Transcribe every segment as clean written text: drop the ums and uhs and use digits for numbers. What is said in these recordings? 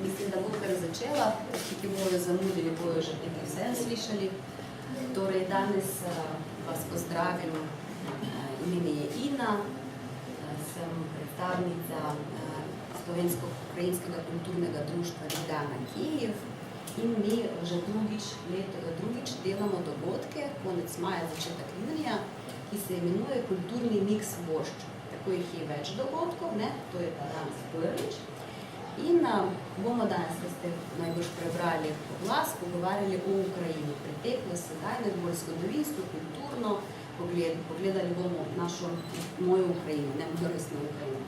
Mislim, da bom kar začela, ki bojo zamudili, bojo že nekaj vse slišali. Torej, danes vas pozdravim, ime mi je Ina, sem predstavnica Slovensko-ukrajinskega kulturnega društva Ljubljana Kijev in mi že drugič delamo dogodke, konec maja, začetek junija, ki se imenuje Kulturni miks Vošč. Tako jih je več dogodkov, to je pa danes prvič. In bomo danes, da ste najbolj prebrali oglas, pogovarjali o Ukrajini. Preteklo, sedaj, najbolj zgodovinsko, kulturno, pogledali bomo mojo Ukrajino, mojo resno Ukrajino.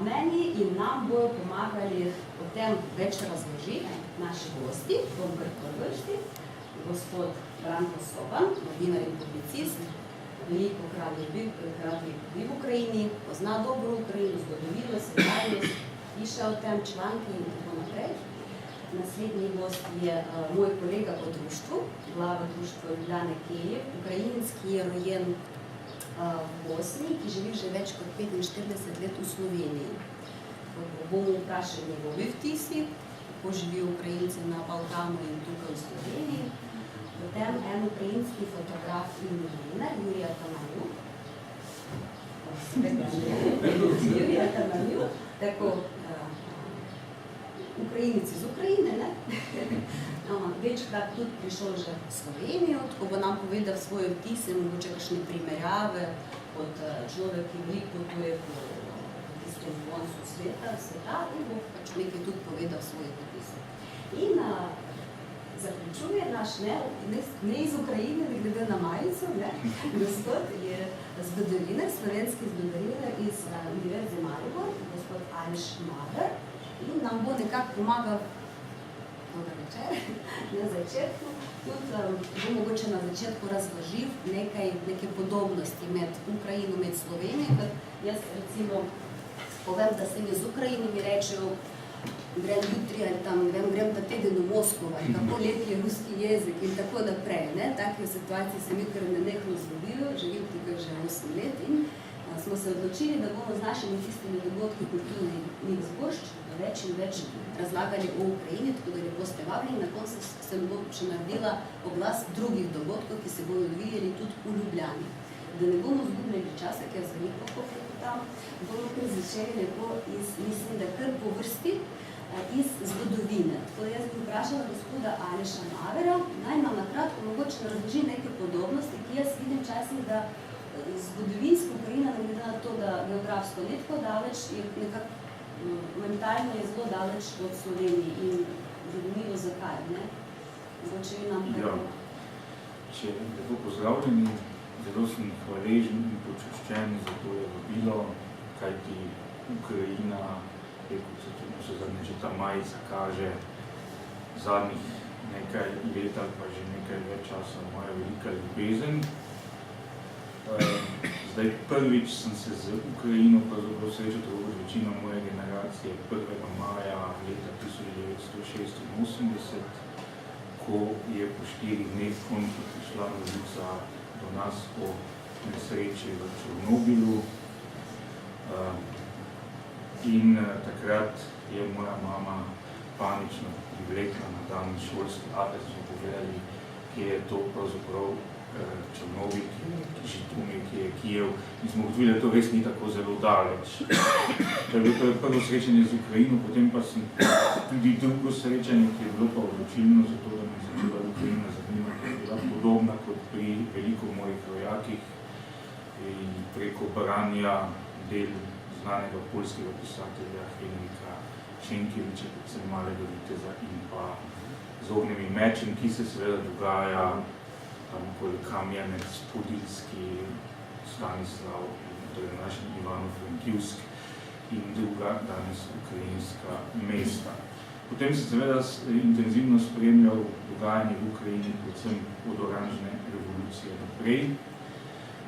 Meni in nam bojo pomagali o tem več razložiti naši gosti, bom kar prvršti, gospod Branko Soban, novinar in publicist, veliko krat je bil v Ukrajini, pozna dobro Ukrajino, zgodovino, sedajnost, piše o tem članki in tako naprej. Naslednji gost je moj kolega po društvu, glava društva Ljubljana Kijev, ukrajinec, ki je rojen v Bosni, ki živi že več kot 45 let v Sloveniji. Bomo vprašali njegovi vtisi, kako živijo Ukrajinci na Balkanu in tukaj v Sloveniji. Potem en ukrajinski fotograf in novinar, Jurija Tamanjuk. Jurija Tamanjuk, tako Ukrajinic iz Ukrajine, večkrat tudi prišel že v Slovenijo, tako bo nam povedal svoje vtise, mogoče kakšne primerjave od človek, ki veliko potuje po tistem koncu sveta in bo pač nekaj tudi povedal svoje vtise. In zaključuje naš ne iz Ukrajine, ne glede na majico, gospod je zgodovinar, slovenski zgodovinar iz Univerze Maribor, gospod Aleš Maver, in nam bo nekako pomagal na začetku. Tudi bo mogoče na začetku razložil neke podobnosti med Ukrajino, med Slovenijo, ker jaz recimo povem, da sem iz Ukrajine, mi rečejo, grem jutri ali tam, grem ta teden v Moskvo, ali kako lep je ruski jezik in tako naprej. Take situacije se mi kar nenehno zgodilo, živim tukaj že 8 let in smo se odločili, da bomo z našimi tistimi dogodki Kulturni miks Vošč več in več razlagali o Ukrajini, tako da lepo ste vabljeni. Na koncu sem še naredila oglas drugih dogodkov, ki se bodo odvijali tudi v Ljubljani. Da ne bomo zgubljali časa, ker jaz veliko pokretam, bomo kar začeli lepo mislim, da kar po vrsti iz zgodovine. Tako da jaz bi vprašala gospoda Aleša Mavera, naj nam na kratko mogoče razloži neke podobnosti, ki jaz vidim časih, da zgodovinska Ukrajina, ne glede na to, da geografsko ni tako daleč, je nekako mentalno je zelo daleč od Slovenije in zanimivo zakaj, Mogoče vi nam tako. Če lepo pozdravljeni, zelo sem hvaležen in počaščen za to je vabilo, kajti Ukrajina, kot se tudi še zadnje, že ta majica kaže, zadnjih nekaj let ali pa že nekaj več časa moja velika ljubezen. Zdaj prvič sem se z Ukrajino pravzaprav srečal, tako kot večina moje generacije, 1. maja leta 1986, ko je po 4 dneh končno prišla novica do nas o nesreči v Černobilu. In takrat je moja mama panično privlekla na dan šolski atlas, smo povedali, kje je to pravzaprav Černobil, Žitomir, ki je Kijev, in smo ugotovili, da to res ni tako zelo daleč. To je bilo prvo srečanje z Ukrajino, potem pa sem tudi drugo srečanje, ki je bilo pa odločilno, zato da me začela Ukrajina zanimati, je bila podobna kot pri veliko mojih rojakih in preko branja del znanega poljskega pisatelja Henrika Šenkeviča, predvsem Malega viteza in pa z ognjevim mečem, ki se seveda dogaja tam okoli Kamjanec, Podilski, Stanislav, to je naš Ivano-Frankivsk in druga danes ukrajinska mesta. Potem sem seveda intenzivno spremljal dogajanje v Ukrajini, predvsem od oranžne revolucije naprej.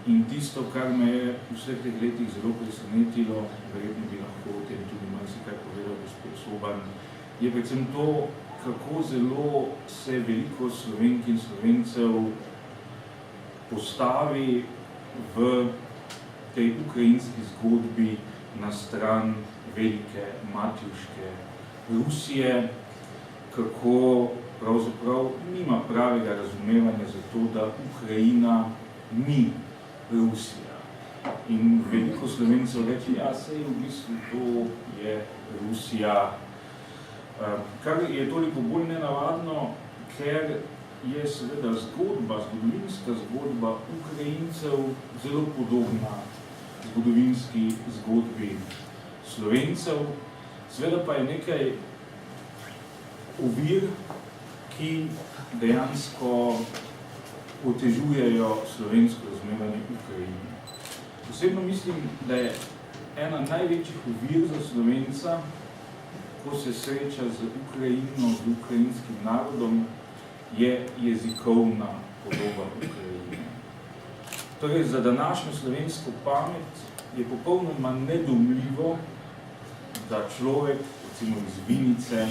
In tisto, kar me je v vseh teh letih zelo presenetilo, verjetno bi lahko o tem tudi marsikaj povedal gospod Soban, je predvsem to, kako zelo se veliko Slovenk in Slovencev postavi v tej ukrajinski zgodbi na stran velike Matjuške Rusije, kako pravzaprav nima pravega razumevanja za to, da Ukrajina ni Rusija. In veliko Slovencev reče, ja, sej v bistvu to je Rusija. Kar je toliko bolj nenavadno, ker je seveda zgodovinska zgodba Ukrajincev zelo podobna zgodovinski zgodbi Slovencev. Seveda pa je nekaj ovir, ki dejansko otežujejo slovensko razumevanje Ukrajine. Osebno mislim, da je ena največjih ovir za Slovenca, ko se sreča z Ukrajino, z ukrajinskim narodom, je jezikovna podoba Ukrajine. Torej, za današnjo slovensko pamet je popolnoma nedoumljivo, da človek, recimo iz Vinice,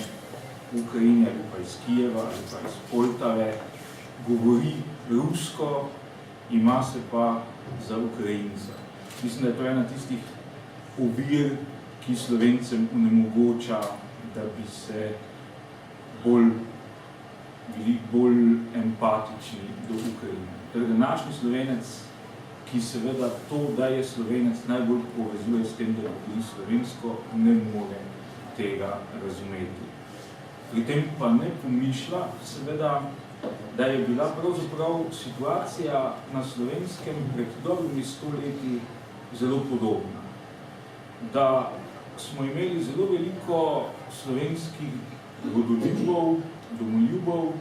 Ukrajine ali pa iz Kijeva ali pa iz Poltave, govori rusko, ima se pa za Ukrajinca. Mislim, da je to ena tistih ovir, ki Slovencem onemogoča, da bi se bili bolj empatični do Ukrajine. Torej, današnji Slovenec, ki seveda to, da je Slovenec, najbolj povezuje s tem, da govori slovensko, ne more tega razumeti. Pri tem pa ne pomišlja, seveda, da je bila pravzaprav situacija na Slovenskem pred dobrimi 100 leti zelo podobna. Da smo imeli zelo veliko slovenskih rodoljubov, domoljubov,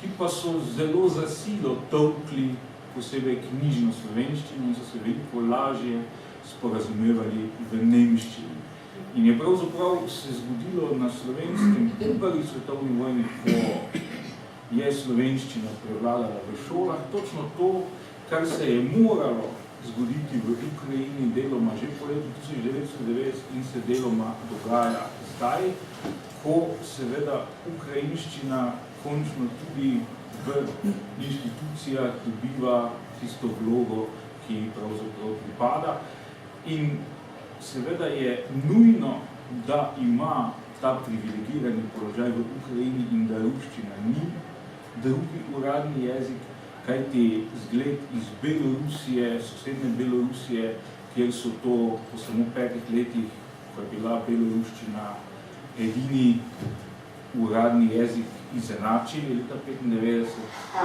ki pa so zelo za silo tolkli posebej knjižno slovenščino in so se veliko lažje sporazumevali v nemščini. In je pravzaprav se zgodilo na Slovenskem po prvi svetovni vojni, ko je slovenščina prevladala v šolah, točno to, kar se je moralo zgoditi v Ukrajini deloma že po letu 1990 in se deloma dogaja zdaj, ko seveda ukrajinščina končno tudi v inštitucijah dobiva tisto vlogo, ki pravzaprav pripada. In seveda je nujno, da ima ta privilegirani položaj v Ukrajini in da ruščina ni drugi uradni jezik, kajti zgled iz Belorusije, sosednje Belorusije, kjer so to po samo 5 letih, ko je bila beloruščina edini uradni jezik izenačili leta 1995,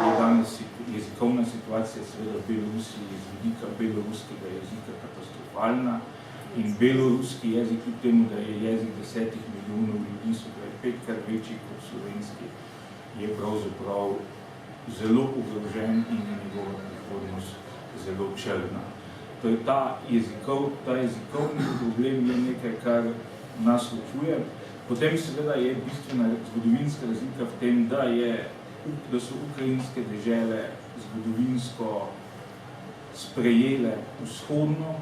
je danes jezikovna situacija seveda v Belorusiji z vidika beloruskega jezika katastrofalna in beloruski jezik, kljub temu, da je jezik 10 milijonov ljudi, so pravi 5-krat večji kot slovenski, je pravzaprav zelo ogrožen in je njegova prihodnost zelo črna. Torej, ta jezikovni problem je nekaj, kar nas ločuje. Potem seveda je bistvena zgodovinska razlika v tem, da so ukrajinske dežele zgodovinsko sprejele vzhodno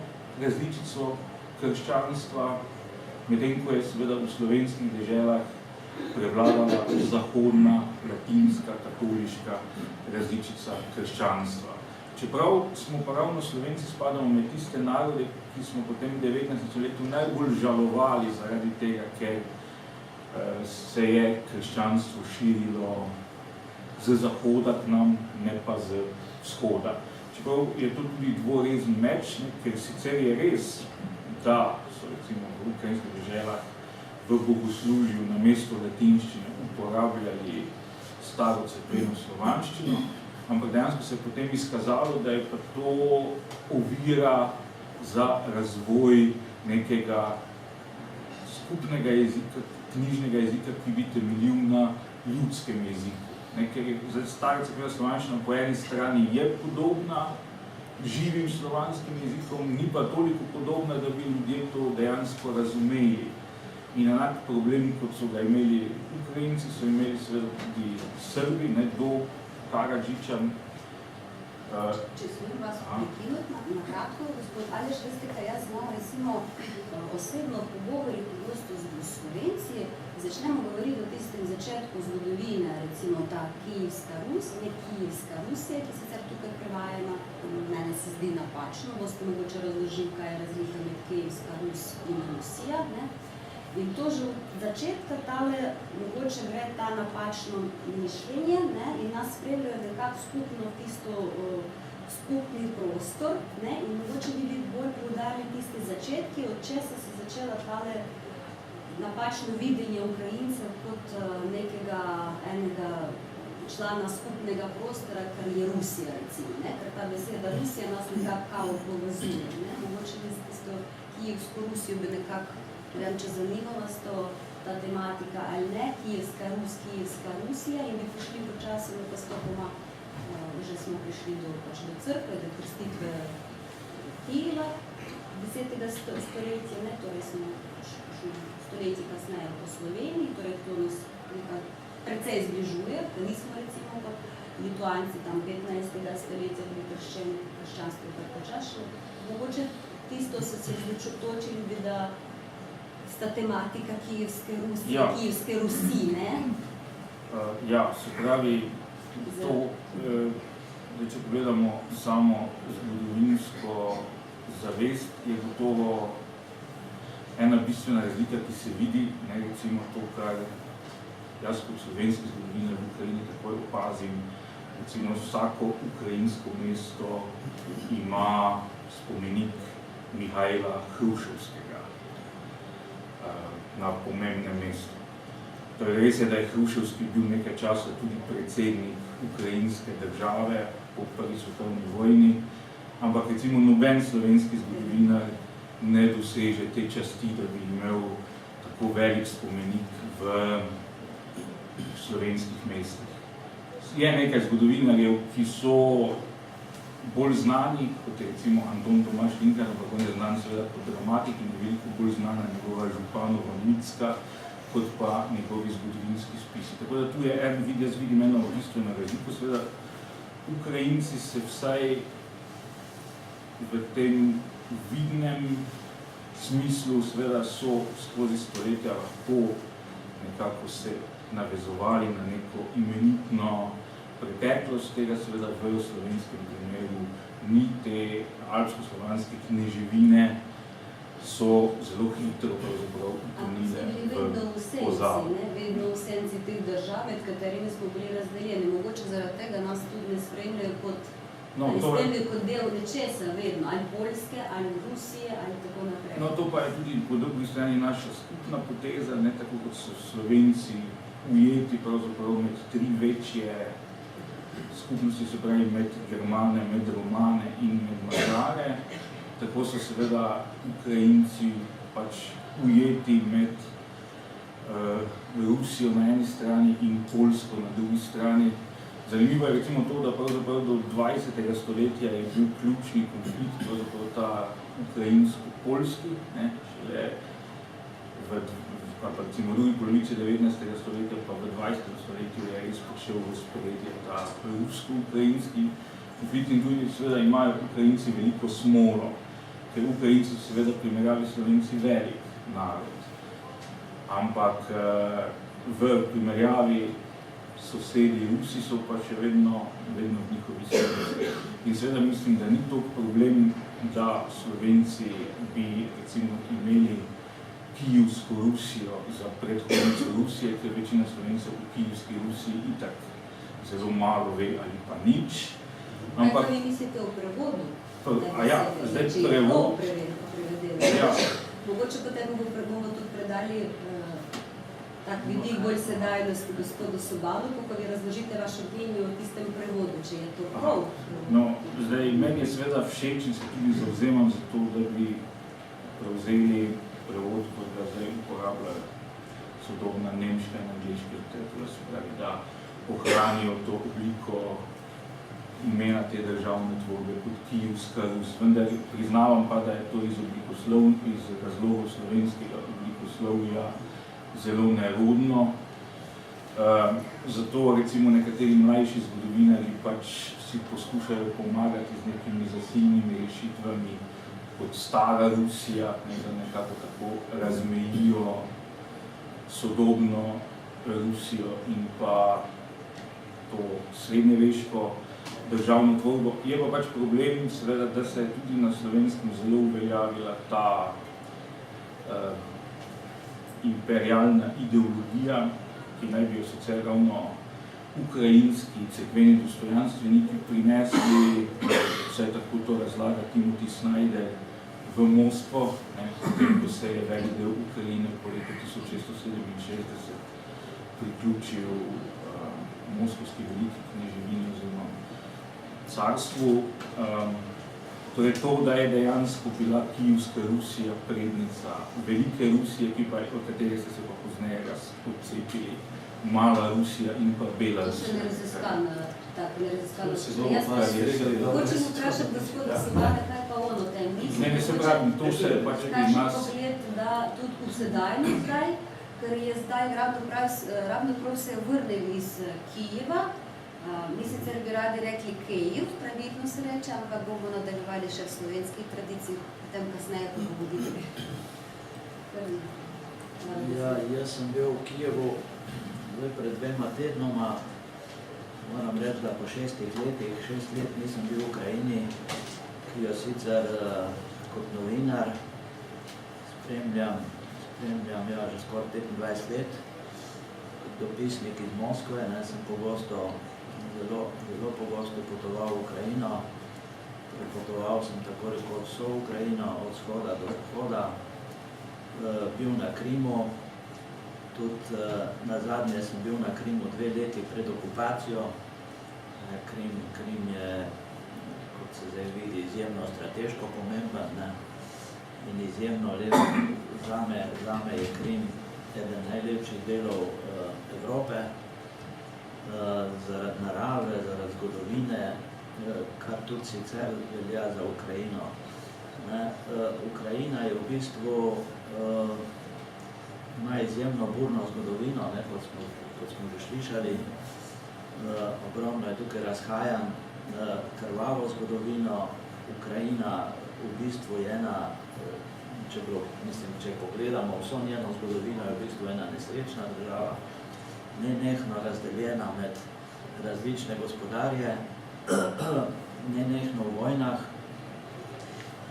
različico krščanstva, medtem ko je seveda v slovenskih deželah prevladala zahodna, latinska, katoliška različica krščanstva. Čeprav smo pa ravno Slovenci spadamo med tiste narode, ki smo potem v 19. stoletju najbolj žalovali zaradi tega, ker se je krščanstvo širilo z zahoda k nam, ne pa z vzhoda. Čeprav je to tudi dvorezen meč, ker sicer je res, da so recimo v ukrajinskih deželah v bogoslužju na mesto latinščine uporabljali staro cerkveno slovanščino, ampak dejansko se je potem izkazalo, da je pa to ovira za razvoj nekega skupnega jezika, knjižnega jezika, ki bi temeljil na ljudskem jeziku. Ker je stara cerkvena slovanščina po eni strani je podobna živim slovanskim jezikom, ni pa toliko podobna, da bi ljudje to dejansko razumeli. In enak problem, kot so ga imeli Ukrajinci, so imeli seveda tudi Srbi, do Karadžiča. Če smem vas prekiniti na kratko, gospod Aleš, veste, kaj jaz znam recimo osebno pogovori pogosto z Slovenci, začnemo govoriti o tistem začetku zgodovine, recimo ta Kijevska Rus, ne Kijevska Rusija, ki sicer tukaj prevajena, mene se zdi napačno, boste mogoče razložili, kaj je razlika med Kijevska Rus in Rusija, ne? In to že od začetka tale, mogoče gre ta napačno mišljenje, ne, in nas spremljajo nekako skupno tisto skupni prostor, ne, in mogoče bi bolj poudarili tiste začetki, od česa se začela tale napačno videnje Ukrajincev kot nekega enega člana skupnega prostora, kar je Rusija, recimo, ne, ker ta beseda Rusija nas nekako povezuje, ne, mogoče tisto Kijevsko Rusijo bi nekako, ne vem, če zanima vas ta tematika ali ne, Kijevska Rusija in bi prišli počasno postopoma, že smo prišli do crkve, do krstitve Kijeva 10. stoletja, ne, torej smo stoletje kasneje po Sloveniji, torej to nas nekako precej zbližuje, da nismo recimo kot Lituanci tam 15. stoletja bili krščanstvo kar počasno. Mogoče tisto so se točili bi, da sta tematika Kijevske Rusije, ja. Kijevske Rusije, ne? Ja, se pravi, to, da če pogledamo samo zgodovinsko zavest, je gotovo ena bistvena razlika, ki se vidi, ne, recimo to, kar jaz kot slovenski zgodovinar v Ukrajini takoj opazim, recimo vsako ukrajinsko mesto ima spomenik Mihajla Hruševskega na pomembnem mestu. Torej, res je, da je Hruševski bil nekaj časa tudi predsednik ukrajinske države po prvi svetovni vojni, ampak recimo noben slovenski zgodovinar ne doseže te časti, da bi imel tako velik spomenik v slovenskih mestih. Je nekaj zgodovinarjev, ki so bolj znani, kot je recimo Anton Tomaž Linkar, ampak on je znan seveda kot dramatik in je veliko bolj znana njegova Županova Mitska, kot pa njegovi zgodovinski spisi. Tako da tu je jaz vidim eno bistveno razliko, seveda Ukrajinci se vsaj v tem vidnem smislu seveda so skozi stoletja lahko nekako se navezovali na neko imenitno preteklost, tega seveda v slovenskem primeru ni, te alpsko-slovanske kneževine so zelo hitro pravzaprav utonile v pozabo. Vedno v senci teh držav, med katerimi smo bili razdeljeni. Mogoče zaradi tega nas tudi ne spremljajo kot del nečesa vedno, ali Poljske, ali Rusije, ali tako naprej. No, to pa je tudi po drugi strani naša skupna poteza, ne tako kot so Slovenci ujeti pravzaprav med tri večje skupnosti, se pravi med Germane, med Romane in med Mađare. Tako so seveda Ukrajinci pač ujeti med Rusijo na eni strani in Poljsko na drugi strani. Zanimivo je recimo to, da pravzaprav do 20. stoletja je bil ključni konflikt, pravzaprav ta ukrajinsko-poljski, šele v drugi polovici 19. stoletja, pa v 20. stoletju je res prišel v sprejetje ta rusko-ukrajinski konflikt in tudi seveda imajo Ukrajinci veliko smolo, ker Ukrajinci so seveda primerjavi Slovenci velik narod. Ampak v primerjavi sosedi Rusi so pa še vedno v njihovi srednosti. In seveda mislim, da ni to problem, da Slovenci bi recimo imeli Kijevsko Rusijo za predhodnico Rusije, ker večina Slovencev v Kijevski Rusiji itak zelo malo ve ali pa nič. Ampak kaj vi mislite o prevodu? Zdaj prevod. Mogoče potem bomo tudi predali tak vidik bolj sedaj gospodu Sobalu, kako vi razložite vašo opinijo o tistem prevodu, če je to prav. No, zdaj, meni je seveda všeč in se tudi zavzemam za to, da bi prevzeli prevod, kot ga zdaj uporabljajo sodobna nemška in angliška literatura, se pravi, da ohranijo to obliko imena te državne tvorbe kot Kijevska Rus. Vendar priznavam pa, da je to iz razlogov slovenskega oblikoslovja zelo nerodno. Zato recimo nekateri mlajši zgodovinarji pač si poskušajo pomagati z nekimi zasilnimi rešitvami kot stara Rusija, da nekako tako razmejijo sodobno Rusijo in pa to srednjeveško državno tvorbo. Je pa pač problem, seveda, da se je tudi na Slovenskem zelo uveljavila ta imperialna ideologija, ki naj bi jo sicer ravno ukrajinski cerkveni dostojanstveniki prinesli, vse tako to razlaga Timothy Snyder, v Moskvo, ko se je velik del Ukrajine po letu 1667 priključil moskovski veliki kneževini oziroma carstvu. Torej to, da je dejansko bila Kijevska Rusija prednica velike Rusije, od katere ste se pa pozneje odcepili Mala Rusija in pa Bela Rusija. To še neraziskan Hočem vprašati gospoda Sivana, kaj pa on o tem misli? Ne, se pravi, to se pač pri nas... pogled, da tudi v sedajni zdaj, ker je zdaj ravno prav se vrnil iz Kijeva. Mi sicer bi radi rekli Kijev, pravilno se reče, ampak bomo nadaljevali še v slovenskih tradiciji, potem kasneje pa bomo videli. Ja, jaz sem bil v Kijevu pred 2 tednoma, moram reči, da po 6 letih, 6 let nisem bil v Ukrajini, ki jo sicer kot novinar spremljam že skoraj 25 let, kot dopisnik iz Moskve, sem zelo pogosto potoval v Ukrajino, prepotoval sem tako rekoč vso Ukrajino, od vzhoda do zahoda, bil na Krimu, tudi nazadnje sem bil na Krimu 2 leti pred okupacijo. Krim je, kot se zdaj vidi, izjemno strateško pomemben in izjemno lep. Zame je Krim eden najlepših delov Evrope, zaradi narave, zaradi zgodovine, kar tudi sicer velja za Ukrajino. Ukrajina je v bistvu ima izjemno burno zgodovino, kot smo že slišali. Ogromno je tukaj razhajanj, krvavo zgodovino. Ukrajina v bistvu je ena, če pogledamo vso njeno zgodovino, je v bistvu ena nesrečna država, nenehno razdeljena med različne gospodarje, nenehno v vojnah.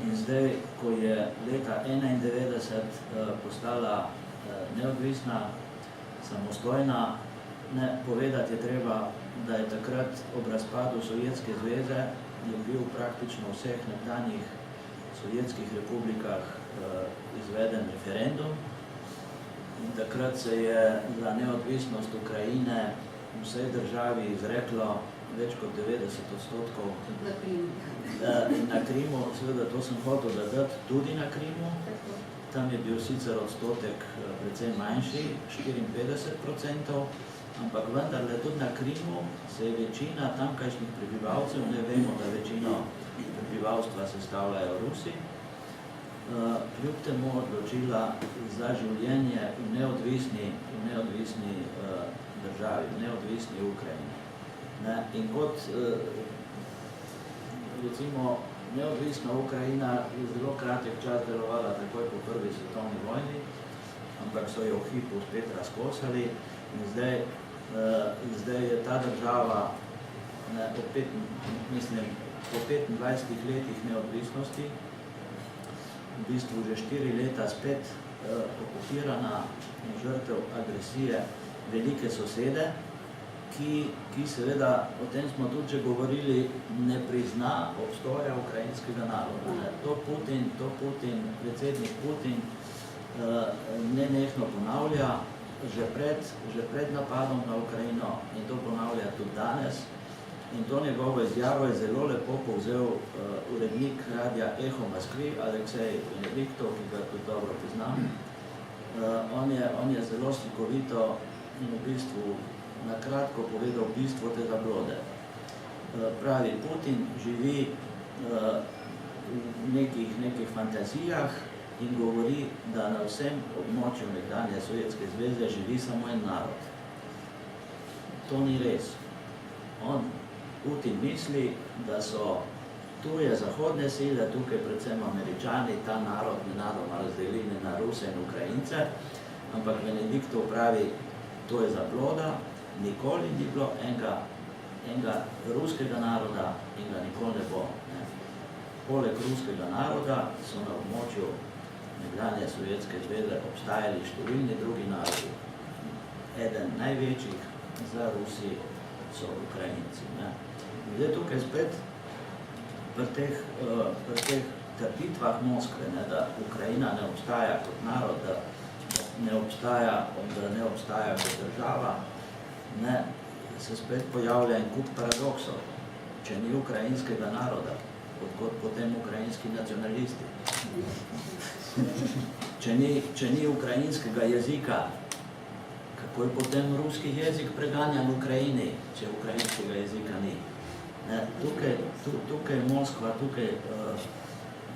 In zdaj, ko je leta 1991 postala neodvisna, samostojna, povedati je treba, da je takrat ob razpadu Sovjetske zveze je bil praktično v vseh nekdanjih sovjetskih republikah izveden referendum. In takrat se je za neodvisnost Ukrajine v vsej državi izreklo več kot 90%. Na Krimu, seveda to sem hotel dodati, tudi na Krimu. Tam je bil sicer odstotek precej manjši, 54%, ampak vendarle tudi na Krimu se je večina tamkajšnjih prebivalcev, ne vemo, da večino prebivalstva sestavljajo Rusi, kljub temu odločila za življenje v neodvisni državi, v neodvisni Ukrajini. In kot recimo neodvisna Ukrajina je zelo kratek čas delovala takoj po prvi svetovni vojni, ampak so jo v hipu spet razkosali in zdaj je ta država po 25 letih neodvisnosti v bistvu že 4 leta spet okupirana in žrtev agresije velike sosede, ki seveda, o tem smo tudi že govorili, ne prizna obstoja ukrajinskega naroda. To Putin, predsednik Putin, nenehno ponavlja že pred napadom na Ukrajino in to ponavlja tudi danes. In to njegovo izjavo je zelo lepo povzel urednik radia Eho Moskvi, Aleksej Benediktov, ki ga tudi dobro poznam. On je zelo slikovito in v bistvu na kratko povedal bistvo te zablode. Pravi, Putin živi v nekih fantazijah in govori, da na vsem območju nekdanje Sovjetske zveze živi samo en narod. To ni res. Putin misli, da so tuje zahodne sile, tukaj predvsem Američani, ta narod nenadoma razdelili na Ruse in Ukrajince, ampak Benediktov pravi, to je zabloda, nikoli ni bilo enega ruskega naroda in ga nikoli ne bo. Poleg ruskega naroda so na območju nekdanje Sovjetske zveze obstajali številni drugi narodi. Eden največjih za Rusi so Ukrajinci. Ne. Zdaj tukaj spet pri teh trditvah Moskve, ne, da Ukrajina ne obstaja kot narod, da ne obstaja kot država, ne, se spet pojavlja en kup paradoksov. Če ni ukrajinskega naroda, odkot potem ukrajinski nacionalisti. Če ni ukrajinskega jezika, kako je potem ruski jezik preganjan v Ukrajini, če ukrajinskega jezika ni. Ne, tukaj Moskva,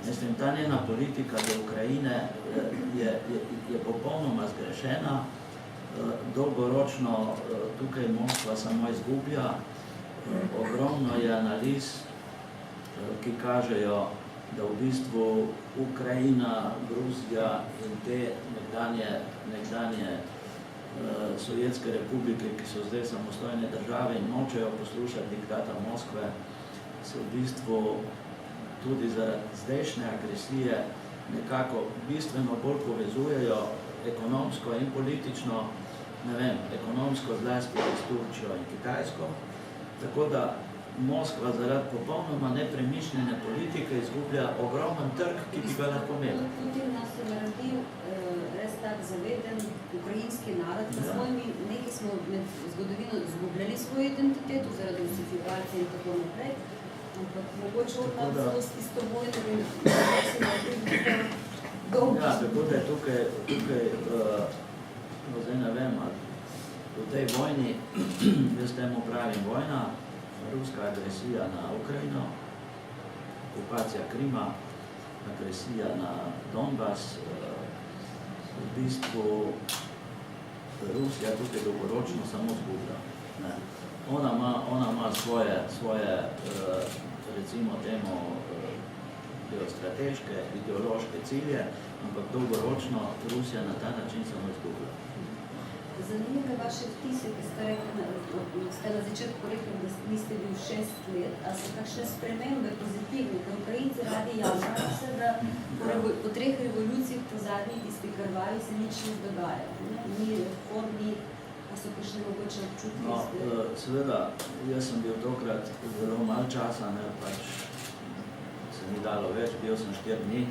mislim, ta njena politika do Ukrajine je popolnoma zgrešena. Dolgoročno tukaj Moskva samo izgublja. Ogromno je analiz, ki kažejo, da v bistvu Ukrajina, Gruzija in te nekdanje Sovjetske republike, ki so zdaj samostojne države in nočejo poslušati diktata Moskve, se v bistvu tudi zaradi zdajšnje agresije nekako bistveno bolj povezujejo ekonomsko in politično, ne vem, ekonomsko zlasti s Turčijo in Kitajsko, tako da Moskva zaradi popolnoma nepremišljene politike izgublja ogromen trg, ki bi ga lahko imela. Putin nas je naredil res tak zaveden ukrajinski narod, na svojimi, nekaj smo med zgodovino izgubljali svojo identiteto zaradi rusifikacije in tako naprej, ampak mogoče odmah zelo s tisto vojno in se naredil dolgo. Ja, tako da je tukaj zdaj ne vem, v tej vojni, jaz temu pravim vojna, ruska agresija na Ukrajino, okupacija Krima, agresija na Donbas, v bistvu Rusija tukaj dolgoročno samo zgublja. Ona ima svoje recimo temu, geostrateške, ideološke cilje, ampak dolgoročno Rusija na ta način samo izgublja. Zanimivo je vaše vtise, ki ste na začetku rekli, da niste bil 6 let, a so kakšne spremembe pozitivne, ker Ukrajinci radi javljajo se, da po 3 revolucijah po zadnji tisti krvavi se nič ne dogaja. Ni reformi, a so prišli mogoče občutki? No, seveda, jaz sem bil tokrat zelo malo časa, ne, pač se ni dalo več, bil sem 4 dni.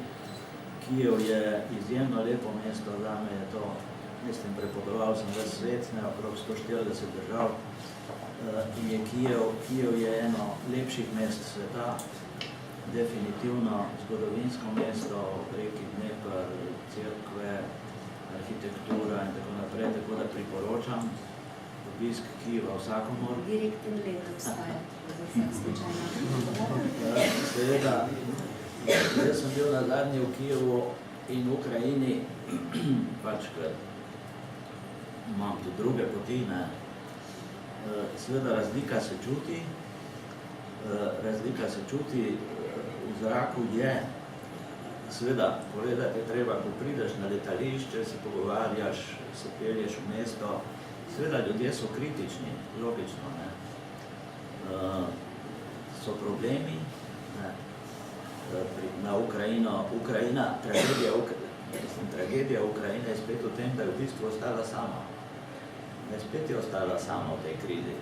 Kijev je izjemno lepo mesto, zame je to, mislim, prepotoval sem ves svet, ne, okrog 140 držav, in je Kijev je eno lepših mest sveta, definitivno zgodovinsko mesto, reki Dnepr, cerkve, arhitektura in tako naprej, tako da priporočam obisk Kijeva vsakomur. Direkten let obstaja, za vsak slučajno. Seveda, jaz sem bil nazadnje v Kijevu in v Ukrajini, pač, ker imam tudi druge poti, ne. Seveda razlika se čuti, v zraku je, seveda, povedati je treba, ko prideš na letališče, se pogovarjaš, se pelješ v mesto, seveda ljudje so kritični, logično, ne. So problemi, ne. Na tragedija Ukrajine je spet v tem, da je v bistvu ostala sama. Ne, spet je ostala sama v tej krizi.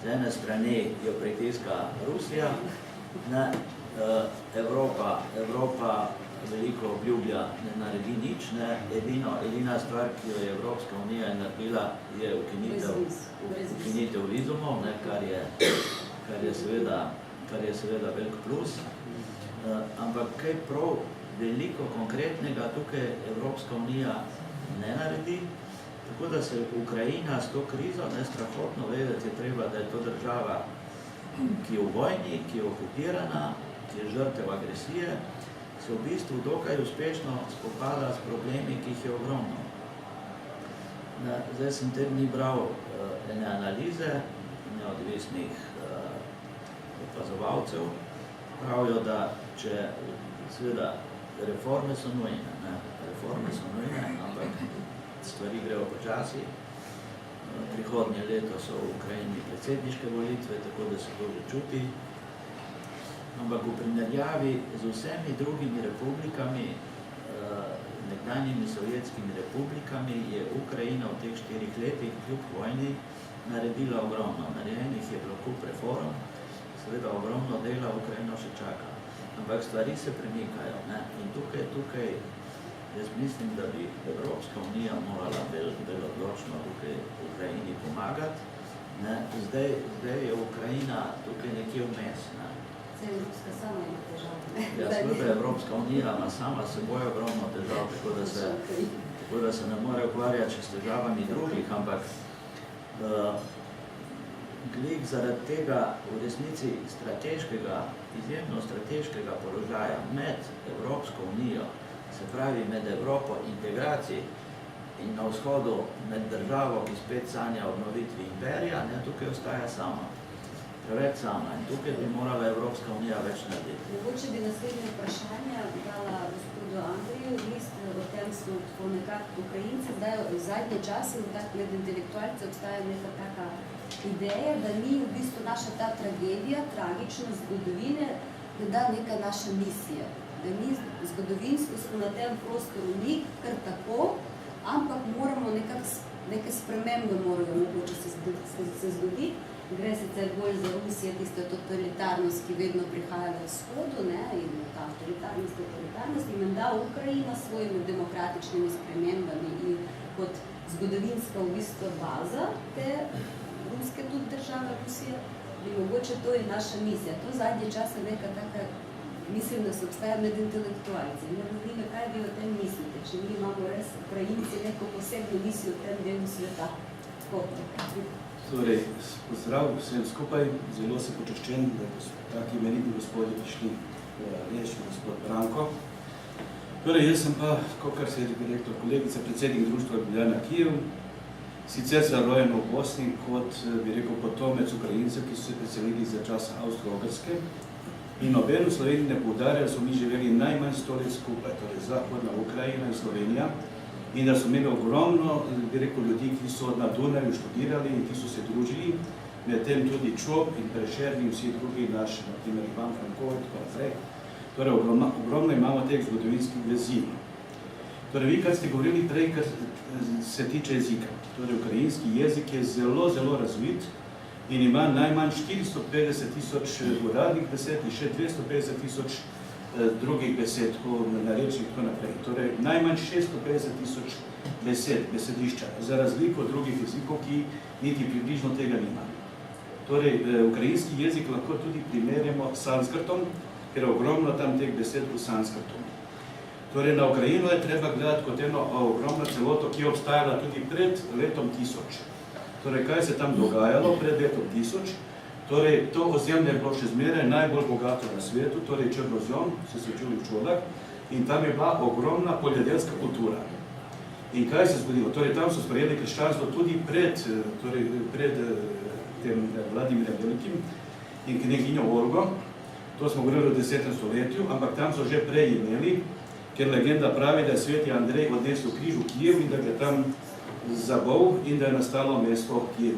Z ene strani jo pritiska Rusija, ne, Evropa veliko obljublja, ne naredi nič, ne, edina stvar, ki jo je Evropska unija naredila, je ukinitev vizumov, ne, kar je seveda velik plus. Ampak kaj prav veliko konkretnega tukaj Evropska unija ne naredi, tako da se Ukrajina s to krizo, ne, strahotno vedeti je treba, da je to država, ki je v vojni, ki je okupirana, ki je žrtev agresije, se v bistvu dokaj uspešno spopada s problemi, ki jih je ogromno. Zdaj sem te dni bral ene analize neodvisnih opazovalcev, pravijo, da če seveda reforme so nujne, ampak stvari grejo počasi. Prihodnje leto so v Ukrajini predsedniške volitve, tako da se to že čuti. Ampak v primerjavi z vsemi drugimi republikami nekdanjimi sovjetskimi republikami je Ukrajina v teh 4 letih kljub vojni naredila ogromno. Narejenih je bilo kup reform, seveda ogromno dela Ukrajino še čaka. Ampak stvari se premikajo. Ne? In tukaj jaz mislim, da bi Evropska unija morala bolj odločno tukaj Ukrajini pomagati. Ne? Zdaj je Ukrajina tukaj nekje vmes. Ne? Se Evropska sama ima težave. Ja, seveda Evropska unija ima sama s seboj ogromno težav, tako da se ne more ukvarjati s težavami drugih, ampak glih zaradi tega v resnici izjemno strateškega položaja med Evropsko unijo, se pravi med Evropo integracij in na vzhodu med državo, ki spet sanja obnovitvi imperija, ne, tukaj ostaja sama. Preveč sama in tukaj bi morala Evropska unija več narediti. Mogoče bi naslednje vprašanje dala gospodu Andreju. O tem smo tako nekako Ukrajinci, zdaj v zadnje čase med intelektualci obstaja neka taka ideja, da ni v bistvu naša ta tragedija, tragičnost zgodovine, da da neka naša misija. Da mi zgodovinsko smo na tem prostoru ni kar tako, ampak moramo neke spremembe morajo mogoče se zgoditi. Gre sicer bolj za Rusijo, tisto totalitarnost, ki vedno prihaja na vzhodu, ne, in ta totalitarnost, in menda Ukrajina s svojimi demokratičnimi spremembami in kot zgodovinska v bistvu baza te ruske tudi države Rusije, bi mogoče to je naša misija. To zadnje čase neka taka, mislim, da se obstaja med intelektualci. Ne zanima, kaj vi o tem mislite, če mi imamo res Ukrajinci neko posebno misijo v tem delu sveta. Torej, pozdrav vsem skupaj, zelo sem počaščen, da taki imenitni gospodje prišli Aleš in gospod Branko. Torej, jaz sem pa, kakor se je rekel kolegica, predsednik društva Ljubljana Kijev, sicer sem rojen v Bosni kot, bi rekel, potomec Ukrajincev, ki so se preselili za časa Avstro-Ogrske. In noben v Sloveniji ne poudarja, da so mi živeli najmanj 100 let skupaj, torej Zahodna Ukrajina in Slovenija, in da so imeli ogromno, bi rekel, ljudi, ki so na Dunaju študirali in ki so se družili, medtem tudi Čop in Prešern in vsi drugi naši, na primer Ivan Franko in tako naprej. Torej, ogromno imamo teh zgodovinskih vezi. Torej, vi, kar ste govorili prej, kar se tiče jezika. Torej, ukrajinski jezik je zelo, zelo razvit in ima najmanj 450.000 uradnih besed in še 250.000 drugih besed, narečnih in tako naprej. Torej, najmanj 650.000 besed, besedišča, za razliko od drugih jezikov, ki niti približno tega nima. Torej, ukrajinski jezik lahko tudi primerjamo s sanskrtom, ker je ogromno tam teh besed v sanskrtu. Torej, na Ukrajino je treba gledati kot eno ogromno celoto, ki je obstajala tudi pred letom 1000. Torej, kaj se tam dogajalo pred letom 1000? Torej, to ozemlje je bilo še zmeraj najbolj bogato na svetu, torej Črnozem, so se čuli v čolah, in tam je bila ogromna poljedelska kultura. In kaj se je zgodilo? Torej, tam so sprejeli krščanstvo tudi pred tem Vladimirjem Velikim in kneginjo Olgo. To smo govorili v 10. stoletju, ampak tam so že prej imeli, ker legenda pravi, da je sveti Andrej odnesel križ v Kijev in da je tam zabol in da je nastalo mesto Kijev.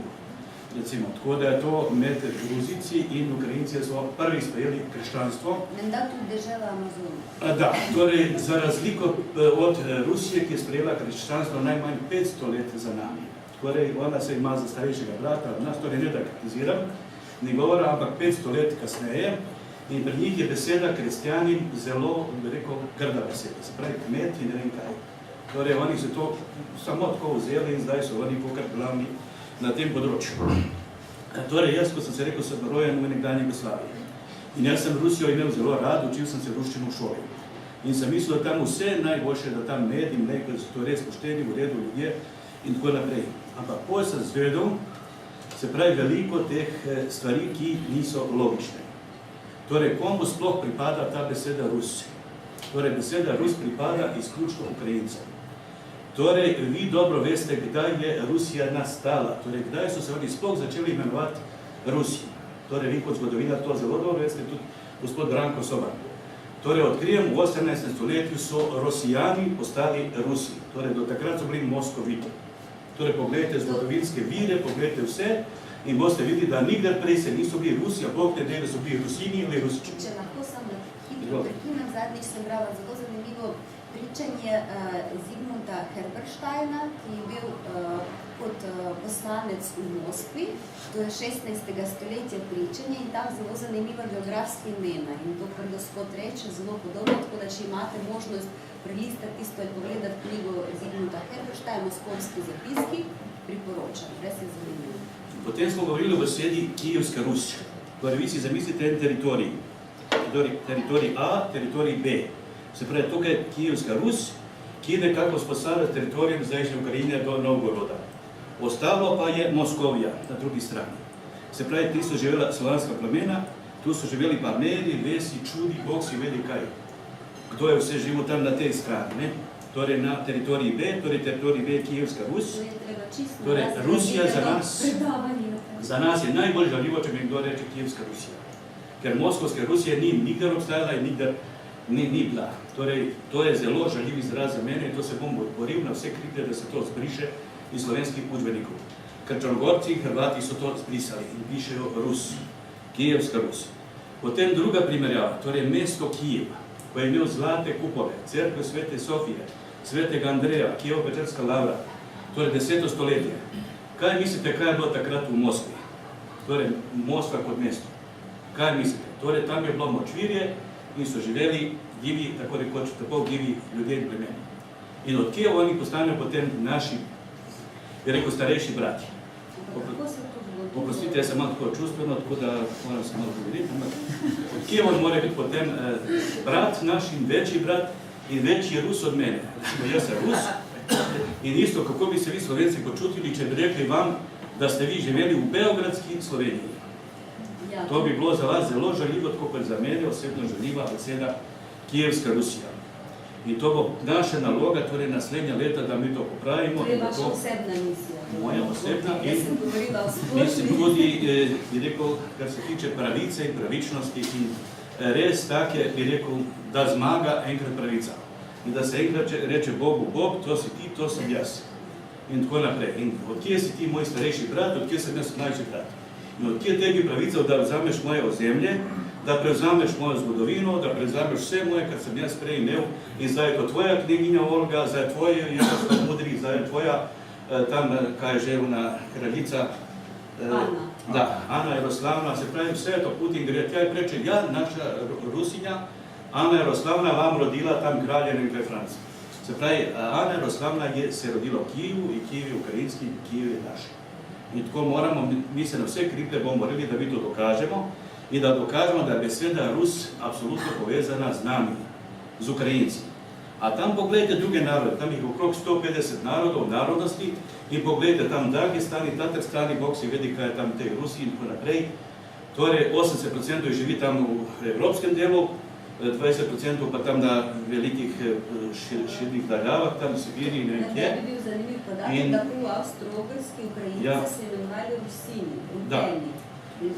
Recimo, tako da je to med Gruzici in Ukrajinci so prvi sprejeli krščanstvo. Menda tudi dežela Amazona. Da, torej za razliko od Rusije, ki je sprejela krščanstvo najmanj 500 let za nami. Torej, ona se ima za starejšega brata od nas, torej ne da kritiziram, ne govora, ampak 500 let kasneje. In pri njih je beseda kristjanin zelo, bi rekel, grda beseda, se pravi kmet in ne vem kaj. Torej, oni so to samo tako vzeli in zdaj so oni pokar glavni na tem področju. Torej, jaz, ko sem se rekel, sem rojen v nekdanji Jugoslaviji. In jaz sem Rusijo imel zelo rad, učil sem se ruščino v šoli. In sem mislil, da tam vse najboljše, da tam med in mleko, da so to res pošteni, v redu ljudje in tako naprej. Ampak potem sem zvedel, se pravi veliko teh stvari, ki niso logične. Torej, komu sploh pripada ta beseda Rus? Torej, beseda Rus pripada izključno Ukrajincem. Torej, vi dobro veste, kdaj je Rusija nastala, torej, kdaj so se oni sploh začeli imenovati Rusi. Torej, vi kot zgodovinar to zelo dobro veste, tudi gospod Branko Soban. Torej, odkrijem, v 18. stoletju so Rosijani postali Rusi. Torej, do takrat so bili Moskoviti. Torej, pogledajte zgodovinske vire, pogledajte vse in boste videli, da nikdar prej se niso bili Rusi, a Bog ne da so bili Rusini ali Rusiči. Če lahko samo Prekinem, zadnjič sem brala zelo zanimivo pričanje Zigmunda Herbersteina, ki je bil kot poslanec v Moskvi, to je 16. stoletja pričanje in tam zelo zanimiva geografska imena. In to, kar gospod reče, zelo podobno, tako da če imate možnost prelistati isto in pogledati knjigo Zigmunda Herbersteina, Moskovski zapiski, priporočam, res je zanimivo. Potem smo govorili o besedi Kijevska Rus. Torej, vi si zamislite en teritorij. Teritorij A, teritorij B. Se pravi, tukaj je Kijevska Rus, ki nekako spostavlja teritorijem zdajšnje Ukrajine do Novgoroda. Ostalo pa je Moskovija na drugi strani. Se pravi, tu so živela slovanska plemena, tu so živeli pa Armeni, Vesi, Čudi, Bog si vedi kaj. Kdo je vse živo tam na tej strani, ne? Torej na teritoriji B, torej teritorij B je Kijevska Rus. Torej, Rusija za nas je najbolj žaljivo, če mi kdo reče Kijevska Rusija. Ker Moskovska Rusija ni nikdar obstajala in nikdar ni bila. Torej, to je zelo žaljiv izraz za mene in to se bom boril na vse kriplje, da se to zbriše iz slovenskih učbenikov. Ker Črnogorci in Hrvati so to zbrisali in pišejo Rus, Kijevska Rus. Potem druga primerjava, torej mesto Kijev, ko je imel zlate kupole, cerkve Svete Sofije, Svetega Andreja, Kijevo-Pečerska lavra, torej 10. stoletje. Kaj mislite, kaj je bilo takrat v Moskvi? Torej, Moskva kot mesto. Kaj mislite? Torej, tam je bilo močvirje in so živeli divji, tako rekoč, tako divji ljudje in plemeni. In od kje oni postanejo potem naši, bi rekel, starejši brati? Oprostite, jaz sem malo tako čustveno, tako da moram se malo govoriti, ampak od kje on mora biti potem brat naš in večji brat in večji Rus od mene. Recimo, jaz sem Rus in isto, kako bi se vi Slovenci počutili, če bi rekli vam, da ste vi živeli v Beogradski Sloveniji. To bi bilo za vas zelo žaljivo, tako kot za mene osebno žaljiva beseda Kijevska Rusija. In to bo naša naloga, torej naslednja leta, da mi to popravimo. To je vaša osebna misija. Moja osebna in jaz sem govorila o splošni. mislim tudi, bi rekel, kar se tiče pravice in pravičnosti in res take, bi rekel, da zmaga enkrat pravica. In da se enkrat reče Bogu, Bog, to si ti, to sem jaz. In tako naprej. In odkje si ti moj starejši brat, odkje sem jaz mlajši brat. In odkje tebi pravica, da vzameš moje ozemlje, da prevzameš mojo zgodovino, da prevzameš vse moje, kar sem jaz prej imel in zdaj je to tvoja kneginja Olga, zdaj je tvoje Jaroslav Mudri, zdaj je tvoja tam, kaj je že ona kraljica, Ana Jaroslavna, se pravi, vse je to Putin gre tja in reče, ja, naša Rusinja, Ana Jaroslavna vam rodila tam kraljen in kraj Franci. Se pravi, Ana Jaroslavna se rodila v Kijevu in Kijev je ukrajinski in Kijev je naš. In tako moramo, mi se na vse kriplje bomo morali, da mi to dokažemo in da dokažemo, da je beseda Rus absolutno povezana z nami, z Ukrajinci. A tam pogledajte druge narode, tam jih okrog 150 narodov, narodnosti in pogledajte tam Dagestani, Tatarstani, Bog si vedi, kaj je tam te Rusi in tako naprej. Torej 80% živi tam v evropskem delu, 20% pa tam na velikih širnih daljavah, tam v Sibiriji in ne vem kje. Da bi bil zanimiv podatek, da v Avstro-Ogrski Ukrajinci se imenovali Rusini, Ruteni. In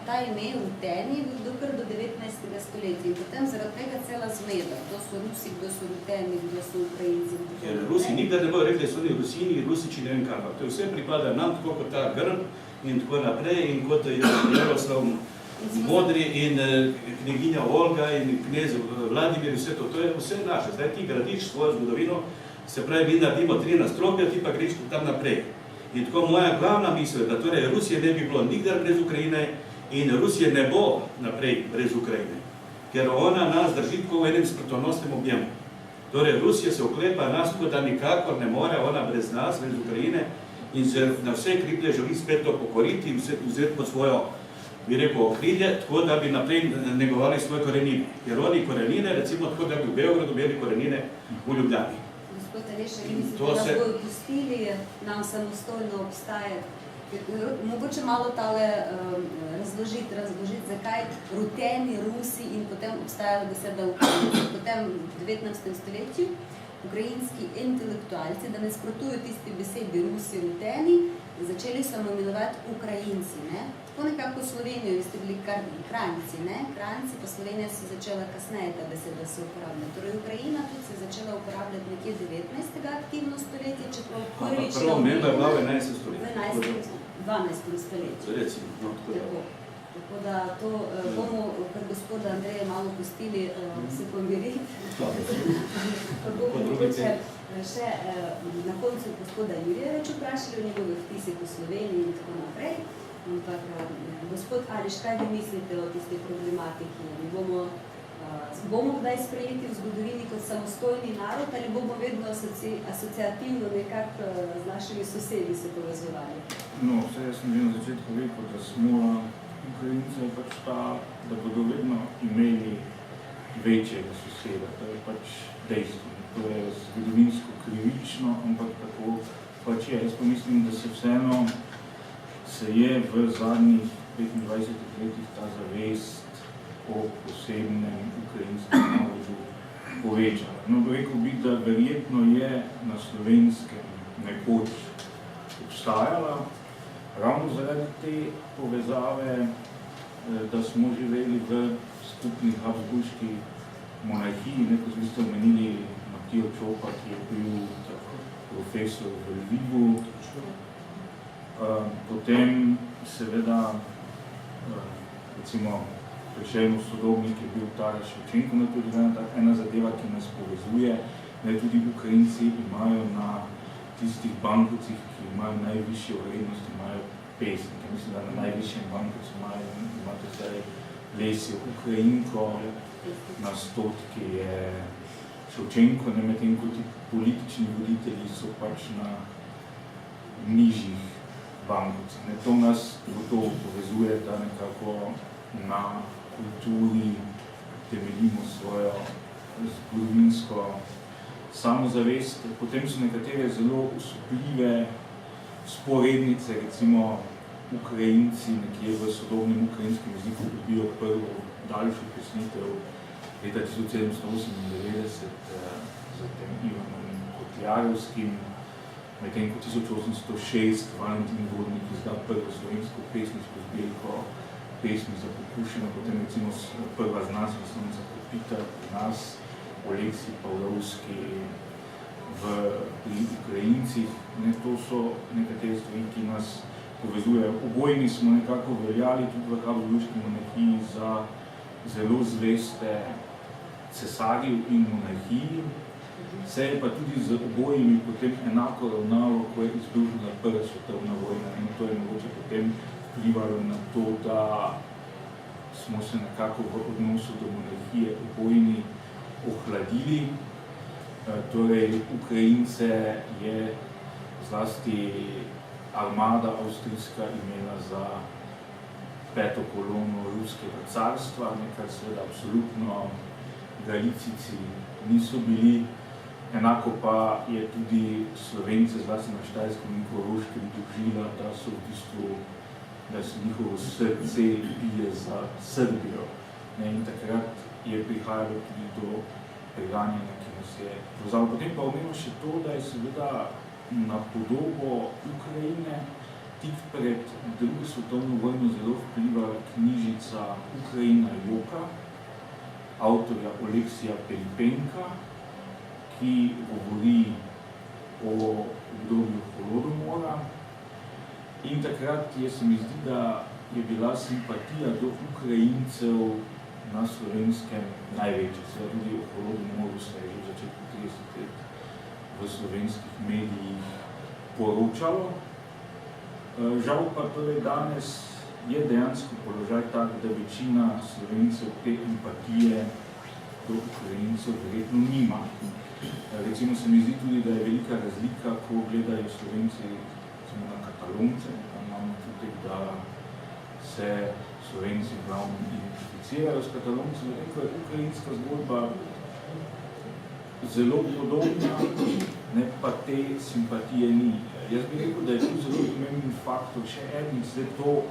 ta ime Ruteni je bil dokler do 19. stoletja in potem zaradi tega cela zmeda. Kdo so Rusi, kdo so Ruteni, kdo so Ukrajinci. Ker Rusi nikdar ne bojo rekli, da so oni Rusini, Rusiči, ne vem kam. To vse pripada nam, tako kot ta grb in tako naprej in kot Jaroslav Modri in kneginja Olga in knez Vladimir, vse to je vse naše. Zdaj ti gradiš svojo zgodovino, se pravi, mi naredimo 3 nadstropja, ti pa greš tam naprej. In tako moja glavna misel je, da torej Rusije ne bi bilo nikdar brez Ukrajine in Rusije ne bo naprej brez Ukrajine, ker ona nas drži tako v enem smrtonosnem objemu. Torej Rusija se oklepa nas, tako da nikakor ne more ona brez nas, brez Ukrajine in se na vse kriplje želi spet to pokoriti in vzeti pod svojo, bi rekel, okrilje, tako da bi naprej negovali svoje korenine. Jer oni korenine, recimo tako, da bi v Beogradu imeli korenine v Ljubljani. Gospod Aleša, vi mislite, da bojo pustili nam samostojno obstajati? Mogoče malo tale razložiti, zakaj Ruteni, Rusi in potem obstajala beseda Ukrajinci. Potem v 19. stoletju ukrajinski intelektualci, da ne nasprotujejo tisti besedi Rusi, Ruteni, začeli so imenovati Ukrajinci. Tako nekako v Slovenijo, vi ste bili kar Kranjci, Kranjci, pa Slovenija se začela kasneje ta beseda se uporabljati. Torej Ukrajina tudi se začela uporabljati nekje 19. aktivno stoletje, čeprav prvič Prvo omemba je bila v 11. stoletju. V 12. stoletju. Recimo, no, tako. Tako da to bomo, kar gospoda Andreja malo pustili, se pomiriti. Pa bomo mogoče še na koncu gospoda Jurija več vprašali o njegovih vtisih v Sloveniji in tako naprej. Ampak, gospod Ališ, kaj vi mislite o tisti problematiki? Bomo kdaj sprejeti v zgodovini kot samostojni narod ali bomo vedno asociativno nekako z našimi sosedi se povezovali? No, vse jaz sem že na začetku rekel, da smo Ukrajince pač da bodo vedno imeli večjega soseda. To je pač dejstvo. To je zgodovinsko krivično, ampak tako pač je. Jaz pa mislim, da se je v zadnjih 25 letih ta zavest o posebnem ukrajinskem narodu povečala. No, rekel bi, da verjetno je na Slovenskem nekoč obstajala, ravno zaradi te povezave, da smo živeli v skupni habsburški monarhiji. Kot vi ste omenili Matijo Čopa, ki je bil profesor v Lvivu. Potem seveda, recimo, Prešernov sodobnik je bil Taras Ševčenko, to je ena zadeva, ki nas povezuje. Tudi Ukrajinci imajo na tistih bankovcih, ki imajo najvišjo vrednost, imajo pesnike. Mislim, da na najvišjem bankovcu imate zdaj Lesjo Ukrajinko, na stotki je Ševčenko, medtem ko ti politični voditelji so pač na nižjih bankovcih. To nas gotovo povezuje, da nekako na kulturi temeljimo svojo zgodovinsko samozavest. Potem so nekatere zelo osupljive sporednice, recimo Ukrajinci nekje v sodobnem ukrajinskem jeziku dobijo prvo daljšo pesnitev leta 1798 z tem Ivanom Kotljarovskim, medtem ko 1806 Valentin Vodnik izda prvo slovensko pesniško zbirko pesmi za pokušeno, potem recimo prva znanstvenica Kopita pri nas, Oleksij Pavlovski pri Ukrajincih. To so nekatere stvari, ki nas povezujejo. Obojni smo nekako veljali tudi v habsburški monarhiji za zelo zveste cesarju in monarhiji. Se je pa tudi z obojimi potem enako ravnalo, ko je izbruhnila prva svetovna vojna. In to je mogoče potem vplivalo na to, da smo se nekako v odnosu do monarhije obojni ohladili. Torej, Ukrajince je zlasti armada avstrijska imela za peto kolono ruskega carstva, kar seveda absolutno Galicijci niso bili. Enako pa je tudi Slovence, zlasti na Štajerskem in Koroškem, dožila, da so v bistvu, da se njihovo srce bije za Srbijo. In takrat je prihajalo tudi do preganjanja, ki nas je povzalo. Potem pa omenimo še to, da je seveda na podobo Ukrajine tik pred drugo svetovno vojno zelo vplivala knjižica Ukrajina joka, avtorja Oleksija Pelipenka, ki govori o obdobju Holodomora. In takrat se mi zdi, da je bila simpatija do Ukrajincev na Slovenskem največja. Seveda tudi o Holodomoru se je že v začetku 30 let v slovenskih medijih poročalo. Žal pa torej danes je dejansko položaj tak, da večina Slovencev te empatije do Ukrajincev verjetno nima. Recimo se mi zdi tudi, da je velika razlika, ko gledajo Slovenci na Katalonce, pa imamo tudi, da se Slovenci glavno identificirajo s Katalonci, ko je ukrajinska zgodba zelo podobna, pa te simpatije ni. Jaz bi rekel, da je tu zelo pomemben faktor, še eden zdaj to,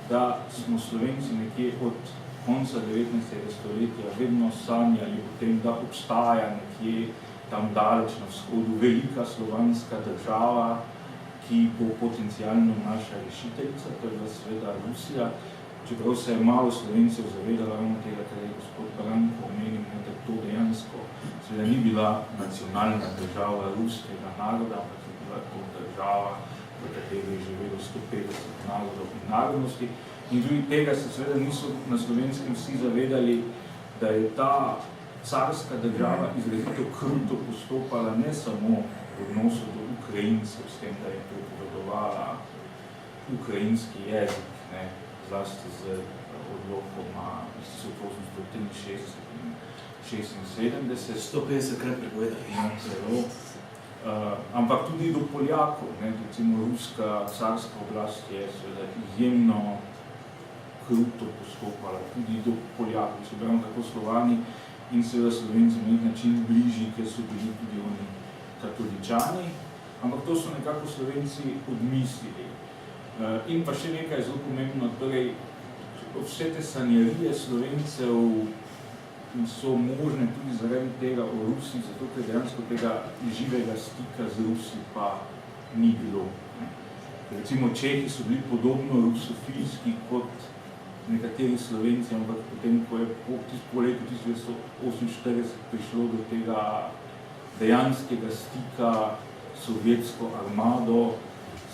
da smo Slovenci nekje od konca 19. stoletja vedno sanjali o tem, da obstaja nekje tam daleč na vzhodu velika slovanska država, ki bo potencialno naša rešiteljica, to je seveda Rusija. Čeprav se je malo Slovencev zavedalo ravno tega, kar je gospod Branko omenil, da to dejansko seveda ni bila nacionalna država ruskega naroda, ampak je bila to država, v kateri je živelo 150 narodov in narodnosti. In tudi tega se seveda niso na Slovenskem vsi zavedali, da je ta carska država izrazito kruto postopala ne samo v odnosu do Ukrajincev, s tem, da je prepovedovala ukrajinski jezik, ne, zlasti z odlokoma iz 1863 in 1976. 150 krat prepovedali. Celo. Ampak tudi do Poljakov, ne, recimo ruska carska oblast je seveda izjemno kruto postopala tudi do Poljakov, se pravi tako Slovani in seveda Slovenci na nek način bližji, ker so bili tudi oni katoličani, ampak to so nekako Slovenci odmislili. In pa še nekaj zelo pomembno, torej vse te sanjarije Slovencev so možne tudi zaradi tega o Rusiji, zato ker dejansko tega živega stika z Rusi pa ni bilo. Recimo Čehi so bili podobno rusofilski kot nekateri Slovenci, ampak potem, ko je po letu 1948 prišlo do tega dejanskega stika s sovjetsko armado,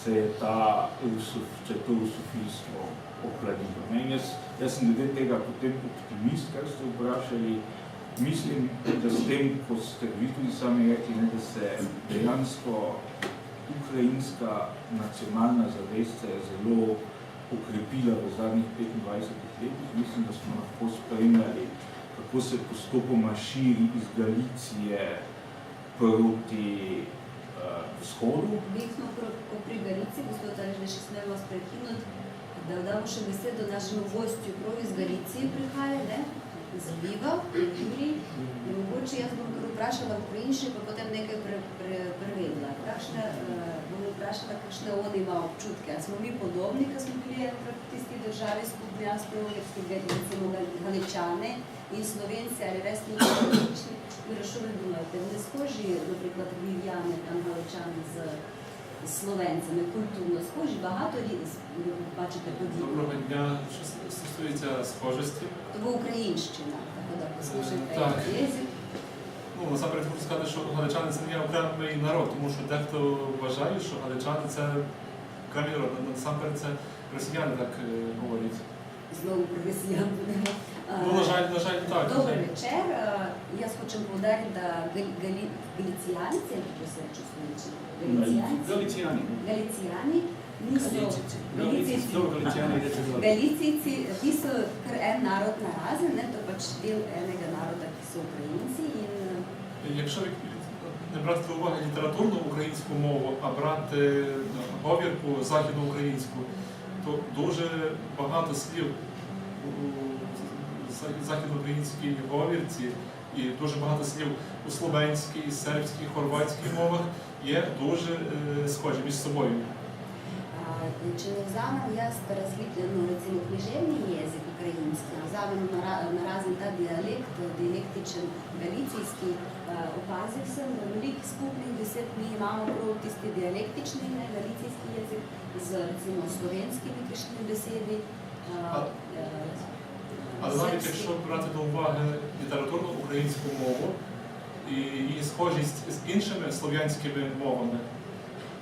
se je to rusofilstvo ohladilo. Jaz sem glede tega potem optimist, kar ste vprašali. Mislim, da s tem, ko ste vi tudi sami rekli, da se dejansko ukrajinska nacionalna zavest se je zelo okrepila v zadnjih 25 letih. Mislim, da smo lahko spremljali, kako se postopoma širi iz Galicije proti vzhodu. Mi smo pri Galiciji, gospod Aleš, da še smemo vas prekinuti, da damo še besedo našemu gostju, prav iz Galicije prihaja, ne? Z Lviva, Jurij. In mogoče jaz bom vprašala Ukrajinše, pa potem nekaj prevedla. Bom vprašala, kakšne on ima občutke. A smo mi podobni, ko smo bili v tisti državi skupni avstro-ugrski, recimo Galičane in Slovenci, ali res ni različni? Što vi думаєте, вони схожі, наприклад, львів'яни, там галичани з словенцями, культурно схожі, багато бачите подібних? Доброго дня. Що стосується схожості? Тобто українщина, коли послухаєте Так. язик. Ну, насамперед хочу сказати, що галичани це не є окремий народ, тому що дехто вважає, що галичани це окремий народ. Насамперед це росіяни так говорять. Знову про росіян будемо. Ну, на жаль, так. Добрий вечір. Я хочу повдарити, да галіціянці, як це чувствуючи? Галіціяни, галіційці, ті са народ наразі, не то пач діл енега народа, ті са українці. Якщо не брати до уваги літературну українську мову, а брати говірку західноукраїнську, то дуже багато слів у західноукраїнській говірці і дуже багато слів у словенській, сербській, хорватській мовах є дуже схожі між собою. Чи не взамен я старослідно, recimo, književni jezik ukrajinski, взамен наразен та діалектичен галіційський, опазив съм на велики skupnih 10 mi imamo prav tisti dialektični галіційський jezik z, recimo, slovenskimi kakšnimi besedi. Але навіть якщо брати до уваги літературну українську мову і її схожість з іншими слов'янськими мовами,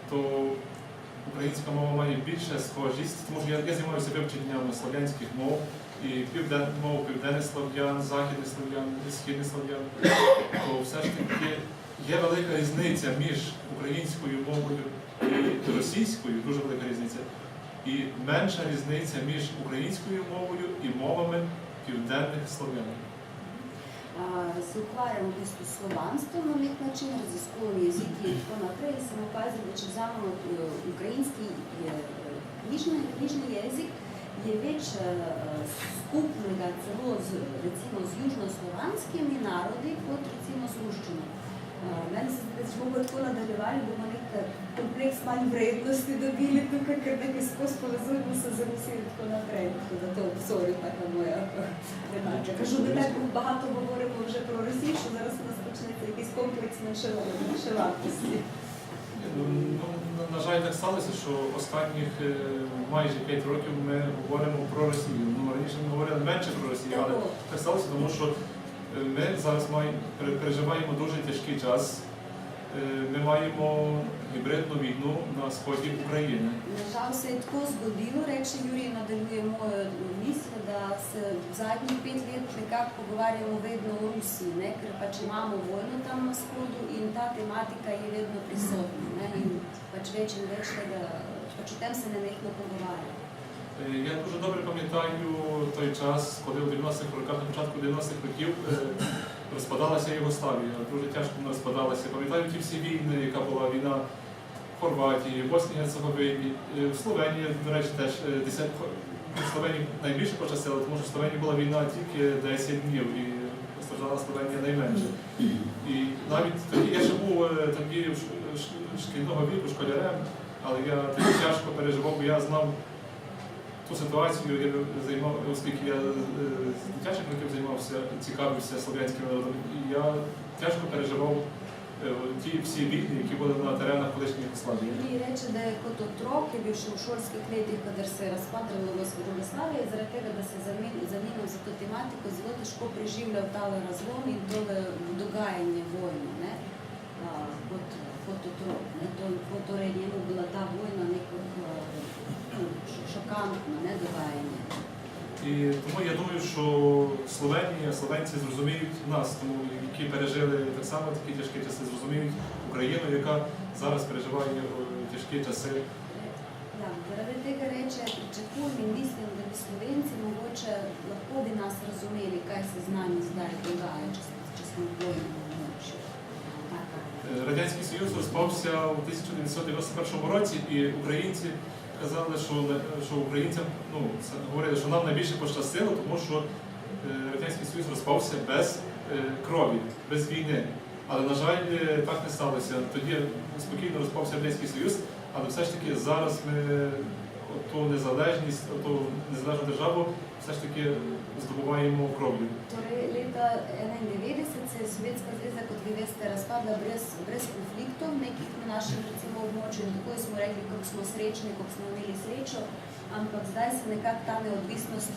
то українська мова має більше схожість, тому що я займаюся вивченням слов'янських мов, і мов південних слов'ян, західних слов'ян, східних слов'ян, то все ж таки є велика різниця між українською мовою і російською, дуже велика різниця, і менша різниця між українською мовою і мовами південних слов'ян. Се ukvarjamo v bistvu s slovanstvom na nek način, raziskujem jeziki in tako naprej. Sem opazila, da če vzamemo ukrajinski knjižni jezik, je več skupnega celo recimo z južnoslovanskimi narodi kot recimo s ruščino. Meni se zdi, da če bomo tako nadaljevali, bomo nek kompleks manj vrednosti dobili tukaj, ker nekaj skozi povezujemo se z Rusijo in tako naprej. Tako da to obzorju така моя ремарка. Кажу, ми так багато говоримо вже про Росію, що зараз у нас почнеться якийсь комплекс меншовартості. На жаль, так сталося, що останніх майже 5 років ми говоримо про Росію. Раніше ми говорили менше про Росію, але так сталося, тому що ми зараз переживаємо дуже тяжкий час ми маємо гібридну війну на сході України. Na žal se je tako zgodilo, reče Jurij, nadaljuje mojo misel, da se zadnjih 5 let nekako pogovarjamo vedno o Rusiji, ne? Ker pač imamo vojno tam na shodu in ta tematika je vedno prisotna. Ne? In pač več in več tega, pač o tem se nenehno pogovarja. Я дуже добре пам'ятаю той час, коли у 90-х роках, на початку 90-х років розпадалася Югославія. Дуже тяжко вона розпадалася. Пам'ятаю ті всі війни, яка була війна в Хорватії, в Боснії і Герцеговині, в Словенії, до речі, теж в Словенії найбільше пощастило, тому що в Словенії була війна тільки 10 днів і постраждала Словенія найменше. І навіть тоді я ще був тоді шкільного віку, школярем, але я тоді тяжко переживав, бо я знав ту ситуацію, оскільки я з дитячих років займався, цікавився слов'янським народом, і я тяжко переживав ті всі війни, які були на теренах колишньої Югославії. Юрій рече, da je kot otrok, je bil še v šolskih letih, kadar se je razpadralo Jugoslavije, zaradi tega, da se zanimal za to tematiko, zelo težko preživljal tale razlom in tole dogajanje vojno, ne? Kot otrok. Torej njemu bila ta vojna neko šokantno, не, догajanje. І тому я думаю, що Словенія, словенці зрозуміють нас, тому які пережили так само такі тяжкі часи, зрозуміють Україну, яка зараз переживає тяжкі часи. Ja, zaradi tega reče, pričakujem in mislim, da bi Slovenci mogoče lahko bi nas razumeli, kaj se z nami zdaj dogaja, če smo v vojnem območju. Радянський Союз розпався у 1991 році, і українці казали, що українцям, говорили, що нам найбільше пощастило, тому що Радянський Союз розпався без крові, без війни. Але, на жаль, так не сталося. Тоді спокійно розпався Радянський Союз, але все ж таки зараз ми ту незалежність, ту незалежну державу все ж таки здобуваємо кров'ю. Torej, leta 1991 se je Sovjetska zveza, kot vi veste, razpadla brez konfliktov nekih na našem recimo območju in takoj smo rekli, kako smo srečni, kako smo imeli srečo, ampak zdaj se nekako ta neodvisnost,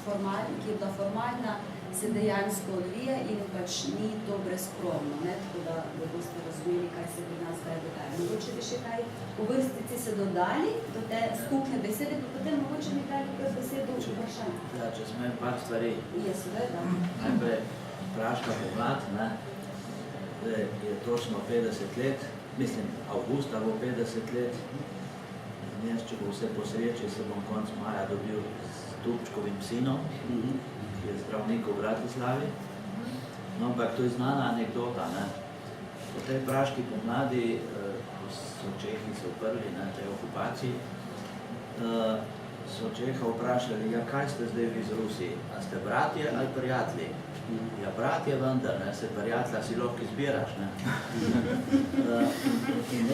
ki je bila formalna, se dejansko odvija in pač ni to brezkrovno, ne? Tako da boste razumeli, kaj se pri nas zdaj dogaja. Mogoče bi še kaj v vrstici se dodali do te skupne besede, pa potem mogoče nekaj besedo vprašanja. Ja, če smem par stvari. Je seveda. Najprej praška pomlad, ne? Je točno 50 let, mislim, avgusta bo 50 let. Jaz, če bo vse po sreči, se bom konc maja dobil s Tupčkovim sinom, ki je zdravnik v Bratislavi. No, ampak to je znana anekdota, ne? Po tej praški pomladi, ko so Čehi se uprli na tej okupaciji, so Čeha vprašali, ja, kaj ste zdaj vi z Rusiji? A ste bratje ali prijatelji? Ja, bratje vendar, ne, se prijatelja si lahko izbiraš, ne. In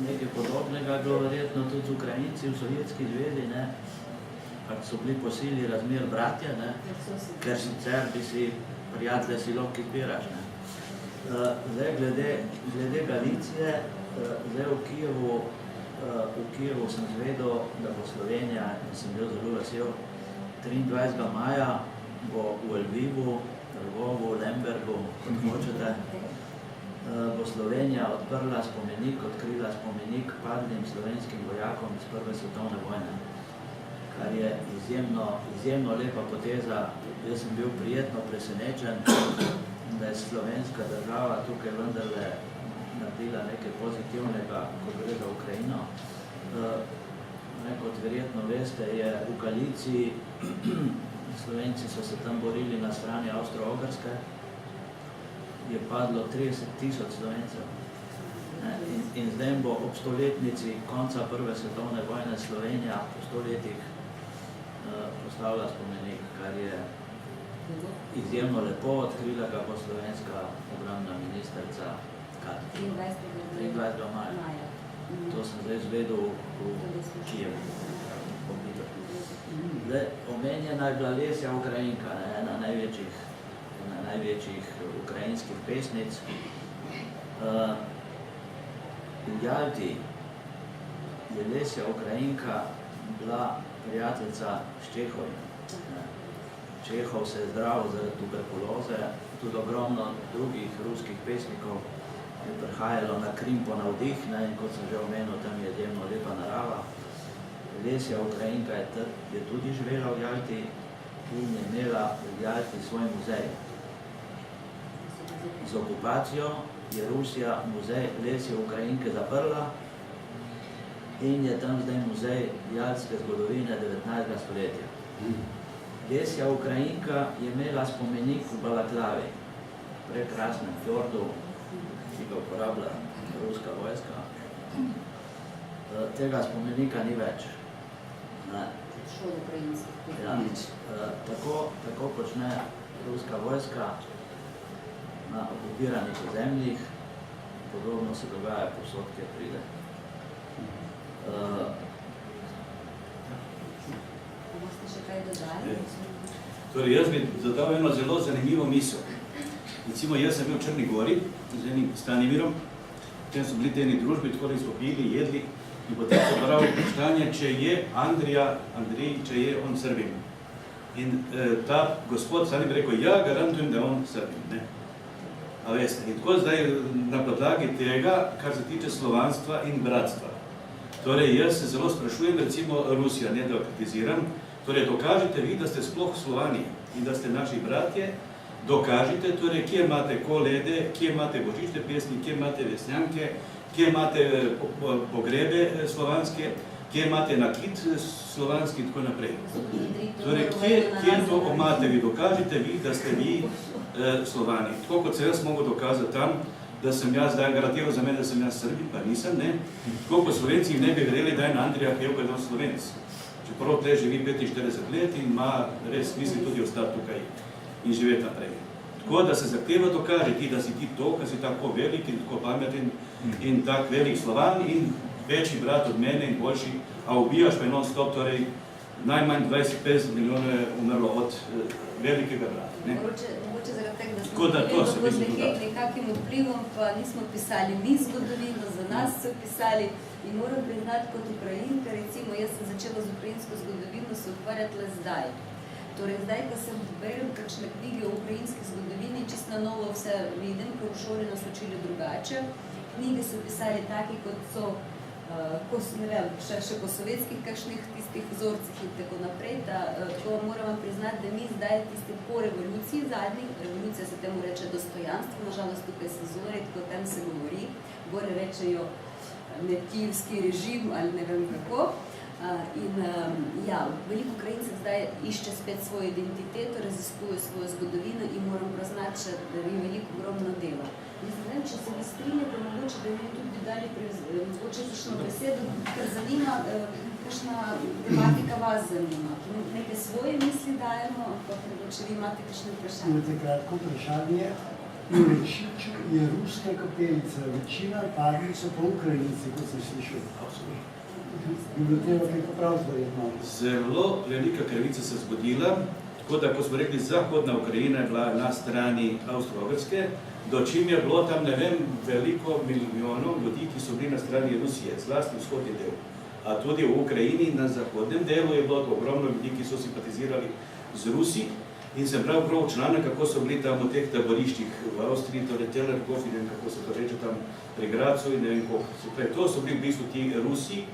nekaj podobnega bilo verjetno tudi Ukrajinci v Sovjetski zvezi, ne, pač so bili po sili razmer bratje, ne, ker sicer bi si prijatelje si lahko izbiraš, ne. Zdaj, glede Galicije, zdaj v Kijevu sem zvedel, da bo Slovenija, in sem bil zelo vesel, 23. maja bo v Lvivu, Lvovu, Lembergu, kot hočete, bo Slovenija odprla spomenik, odkrila spomenik padlim slovenskim vojakom iz Prve svetovne vojne, kar je izjemno lepa poteza. Jaz sem bil prijetno presenečen, da je slovenska država tukaj vendarle naredila nekaj pozitivnega, ko gre za Ukrajino. Kot verjetno veste, je v Galiciji, Slovenci so se tam borili na strani Avstro-Ogrske, je padlo 30,000 Slovencev. In zdaj bo ob 100-letnici konca Prve svetovne vojne Slovenija po 100 letih postavila spomenik, kar je izjemno lepo, odkrila ga bo slovenska obrambna ministrica 23. maja. To sem zdaj zvedel v Kijevu. Omenjena je bila Lesja Ukrajinka, ena največjih ukrajinskih pesnic. V Jalti je Lesja Ukrajinka bila prijateljica s Čehovim. Čehov se je zdravil zaradi tuberkuloze, tudi ogromno drugih ruskih pesnikov je prihajalo na Krim po navdih, ne, in kot sem že omenil, tam je izjemno lepa narava. Lesja Ukrajinka je tudi živela v Jalti in je imela v Jalti svoj muzej. Z okupacijo je Rusija muzej Lesje Ukrajinke zaprla in je tam zdaj muzej jaltske zgodovine 19. stoletja. Lesja Ukrajinka je imela spomenik v Balaklavi, prekrasnem fjordu, ki ga uporablja ruska vojska. Tega spomenika ni več. Šlo do Ukrajincev. Ja, tako počne ruska vojska na okupiranih ozemljih, podobno se dogaja povsod, kjer pride. Boste še kaj dodali? Torej, jaz bi zadal eno zelo zanimivo misel. Recimo, jaz sem bil v Črni Gori z enim Stanimirom, potem so bili teni družbi, tako da smo pili, jedli in potem so pravi vprašanje, če je Andrej, če je on Srbin. In ta gospod Stanimir rekel, ja, garantujem, da je on Srbin. Ne? A veste, in tako zdaj na podlagi tega, kar se tiče slovanstva in bratstva. Torej, jaz se zelo sprašujem, recimo Rusija, ne da kritiziram, torej, dokažite vi, da ste sploh Slovani in da ste naši bratje, dokažite, torej, kje imate kolede, kje imate božične pesmi, kje imate vesnjanke, kje imate pogrebe slovanske, kje imate nakit slovanski in tako naprej. Torej, kje to imate vi? Dokažite vi, da ste vi Slovani. Tako kot se jaz mogu dokazati tam, da sem jaz zdaj garantiral za mene, da sem jaz Srbin, pa nisem, ne. Tako kot Slovenci ne bi verjeli, da je na Andrija Pevka je Slovenc. Čeprav tle živi 45 let in ima res misli tudi ostati tukaj in živeti naprej. Tako da se zahteva dokaži, da si ti to, ker si tako velik in tako pameten in tak velik Slovan in večji brat od mene in boljši, a ubijaš me non-stop, torej najmanj 20-50 milijonov je umrlo od velikega brata. Mogoče zaradi tega, da smo bili pod nekakim vplivom, pa nismo pisali mi zgodovino, za nas so pisali in moram priznati kot Ukrajinka, recimo jaz sem začela z ukrajinsko zgodovino se ukvarjati le zdaj. Torej zdaj, ko sem berem kakšne knjige o ukrajinski zgodovini, čisto na novo vse vidim, ker v šoli nas učili drugače. Knjige so pisali taki, kot so, ne vem, še po sovjetskih kakšnih tistih vzorcih in tako naprej. To moram vam priznati, da mi zdaj tiste po revoluciji zadnjih, revolucija se temu reče dostojanstvo, nažalost tukaj se zore, tako tam se govori, gore rečejo nekijevski režim ali ne vem kako. Veliko Ukrajincev zdaj išče spet svojo identiteto, raziskuje svojo zgodovino in moram priznati, da je veliko ogromno dela. Ne vem, če se mi strinjate, mogoče, da mi tudi dali kakšno besedo, ker zanima, kakšna tematika vas zanima. Neke svoje misli dajemo, ampak mogoče vi imate kakšne vprašanje. Imate kratko vprašanje. V Rešiču je ruska kapelica, večina padli so pa Ukrajinci, kot sem slišal. Zelo velika krivica se zgodila, tako da, ko smo rekli, zahodna Ukrajina je bila na strani Avstro-Ogrske, dočim je bilo tam, ne vem, veliko milijonov ljudi, ki so bili na strani Rusije, zlasti vzhodni del. A tudi v Ukrajini, na zahodnem delu, je bilo ogromno ljudi, ki so simpatizirali z Rusi in sem prav članek, kako so bili tam v teh taboriščih v Avstriji, torej Tellerhof in kako se to reče tam pri Gracu in ne vem koliko. To so bili v bistvu ti Rusi,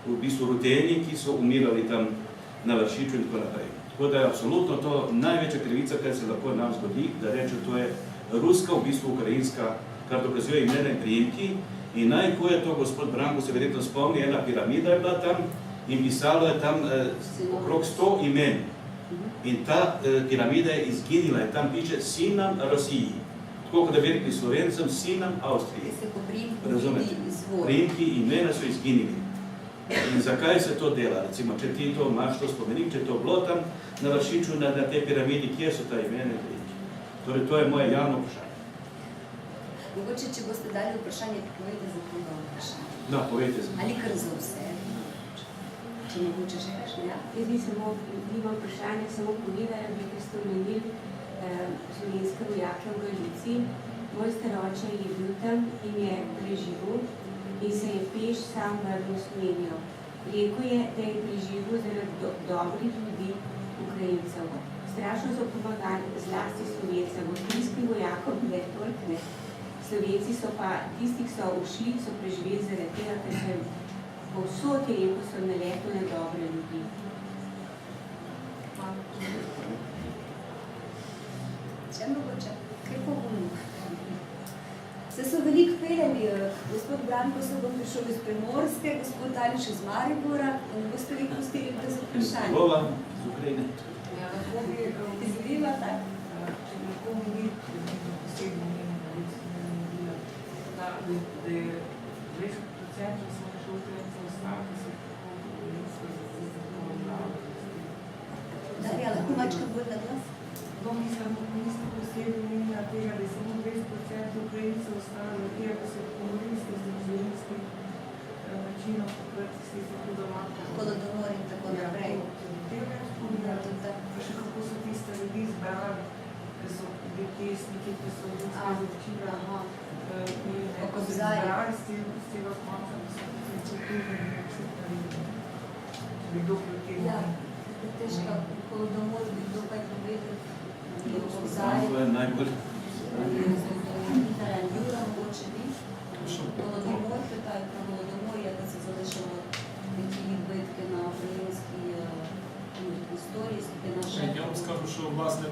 v bistvu Ruteni, ki so umirali tam na Vršiču in tako naprej. Tako da je absolutno to največja krivica, kar se lahko nam zgodi, da reče, to je ruska, v bistvu ukrajinska, kar dokazuje imena in prijemki. In najhuje to, gospod Branko se verjetno spomni, ena piramida je bila tam in pisalo je tam okrog 100 imen. In ta piramida je izginila in tam piše Sinam Rosiji. Tako kot da bi rekli Slovencem, Sinam Avstriji. Razumete? Prijemki imena so izginili. In zakaj se to dela? Recimo, če ti to imaš to spomenik, če to bilo tam na Vršiču, na tej piramidi, kje so ta imena in prijemki? Torej, to je moje javno vprašanje. Mogoče, če boste dali vprašanje, povejte za koga vprašanje. No, povejte za. Ali kar za vse. Če mogoče še kakšno, ja? Jaz nimam vprašanje, samo povedala bi, ker ste omenili slovenske vojake v Galici. Moj staroče je bil tam in je preživel in se je peš sam vrnil v Slovenijo. Rekel je, da je preživel zaradi dobrih ljudi Ukrajincev. Strašno so pomagali zlasti Slovencem, avstrijskim vojakom, ne toliko ne. Slovenci so pa, tisti, ki so ušli, so preživeli zaradi tega, ker so jim povsod je rekel, so naletele dobre ljudi. Če mogoče, kaj pogumno. Vse so veliko peleli, gospod Branko se bo prišel iz Primorske, gospod Ališ iz Maribora, in boste vi pustili brez vprašanja. Hvala z Ukrajine. Ja, lahko bi, Izgljiva, tak? če lahko bi posebno da je 20% smo še učencev ostali, se tako Darja, lahko mačka bolj na glas? No, mislim, nismo posebno menila tega, da je samo 20% Ukrajincev ostalo, tega, da so komunisti z slovenski večino pokrati se tako doma. Holodomor in tako naprej. Pa še kako so tiste ljudi zbrali, ki so bili pesniki, ki so ljudska začila in neko se zbrali z tega konca, da so kulturni in vse če bi kdo proti Ja, težko holodomor bi kdo kaj povedal. Franko je najbolj. Jura mogoče ni. Holodomor, kaj holodomor je, da se zadešalo neki відбитки на українській історії, скільки на Я жертв. вам скажу, що власне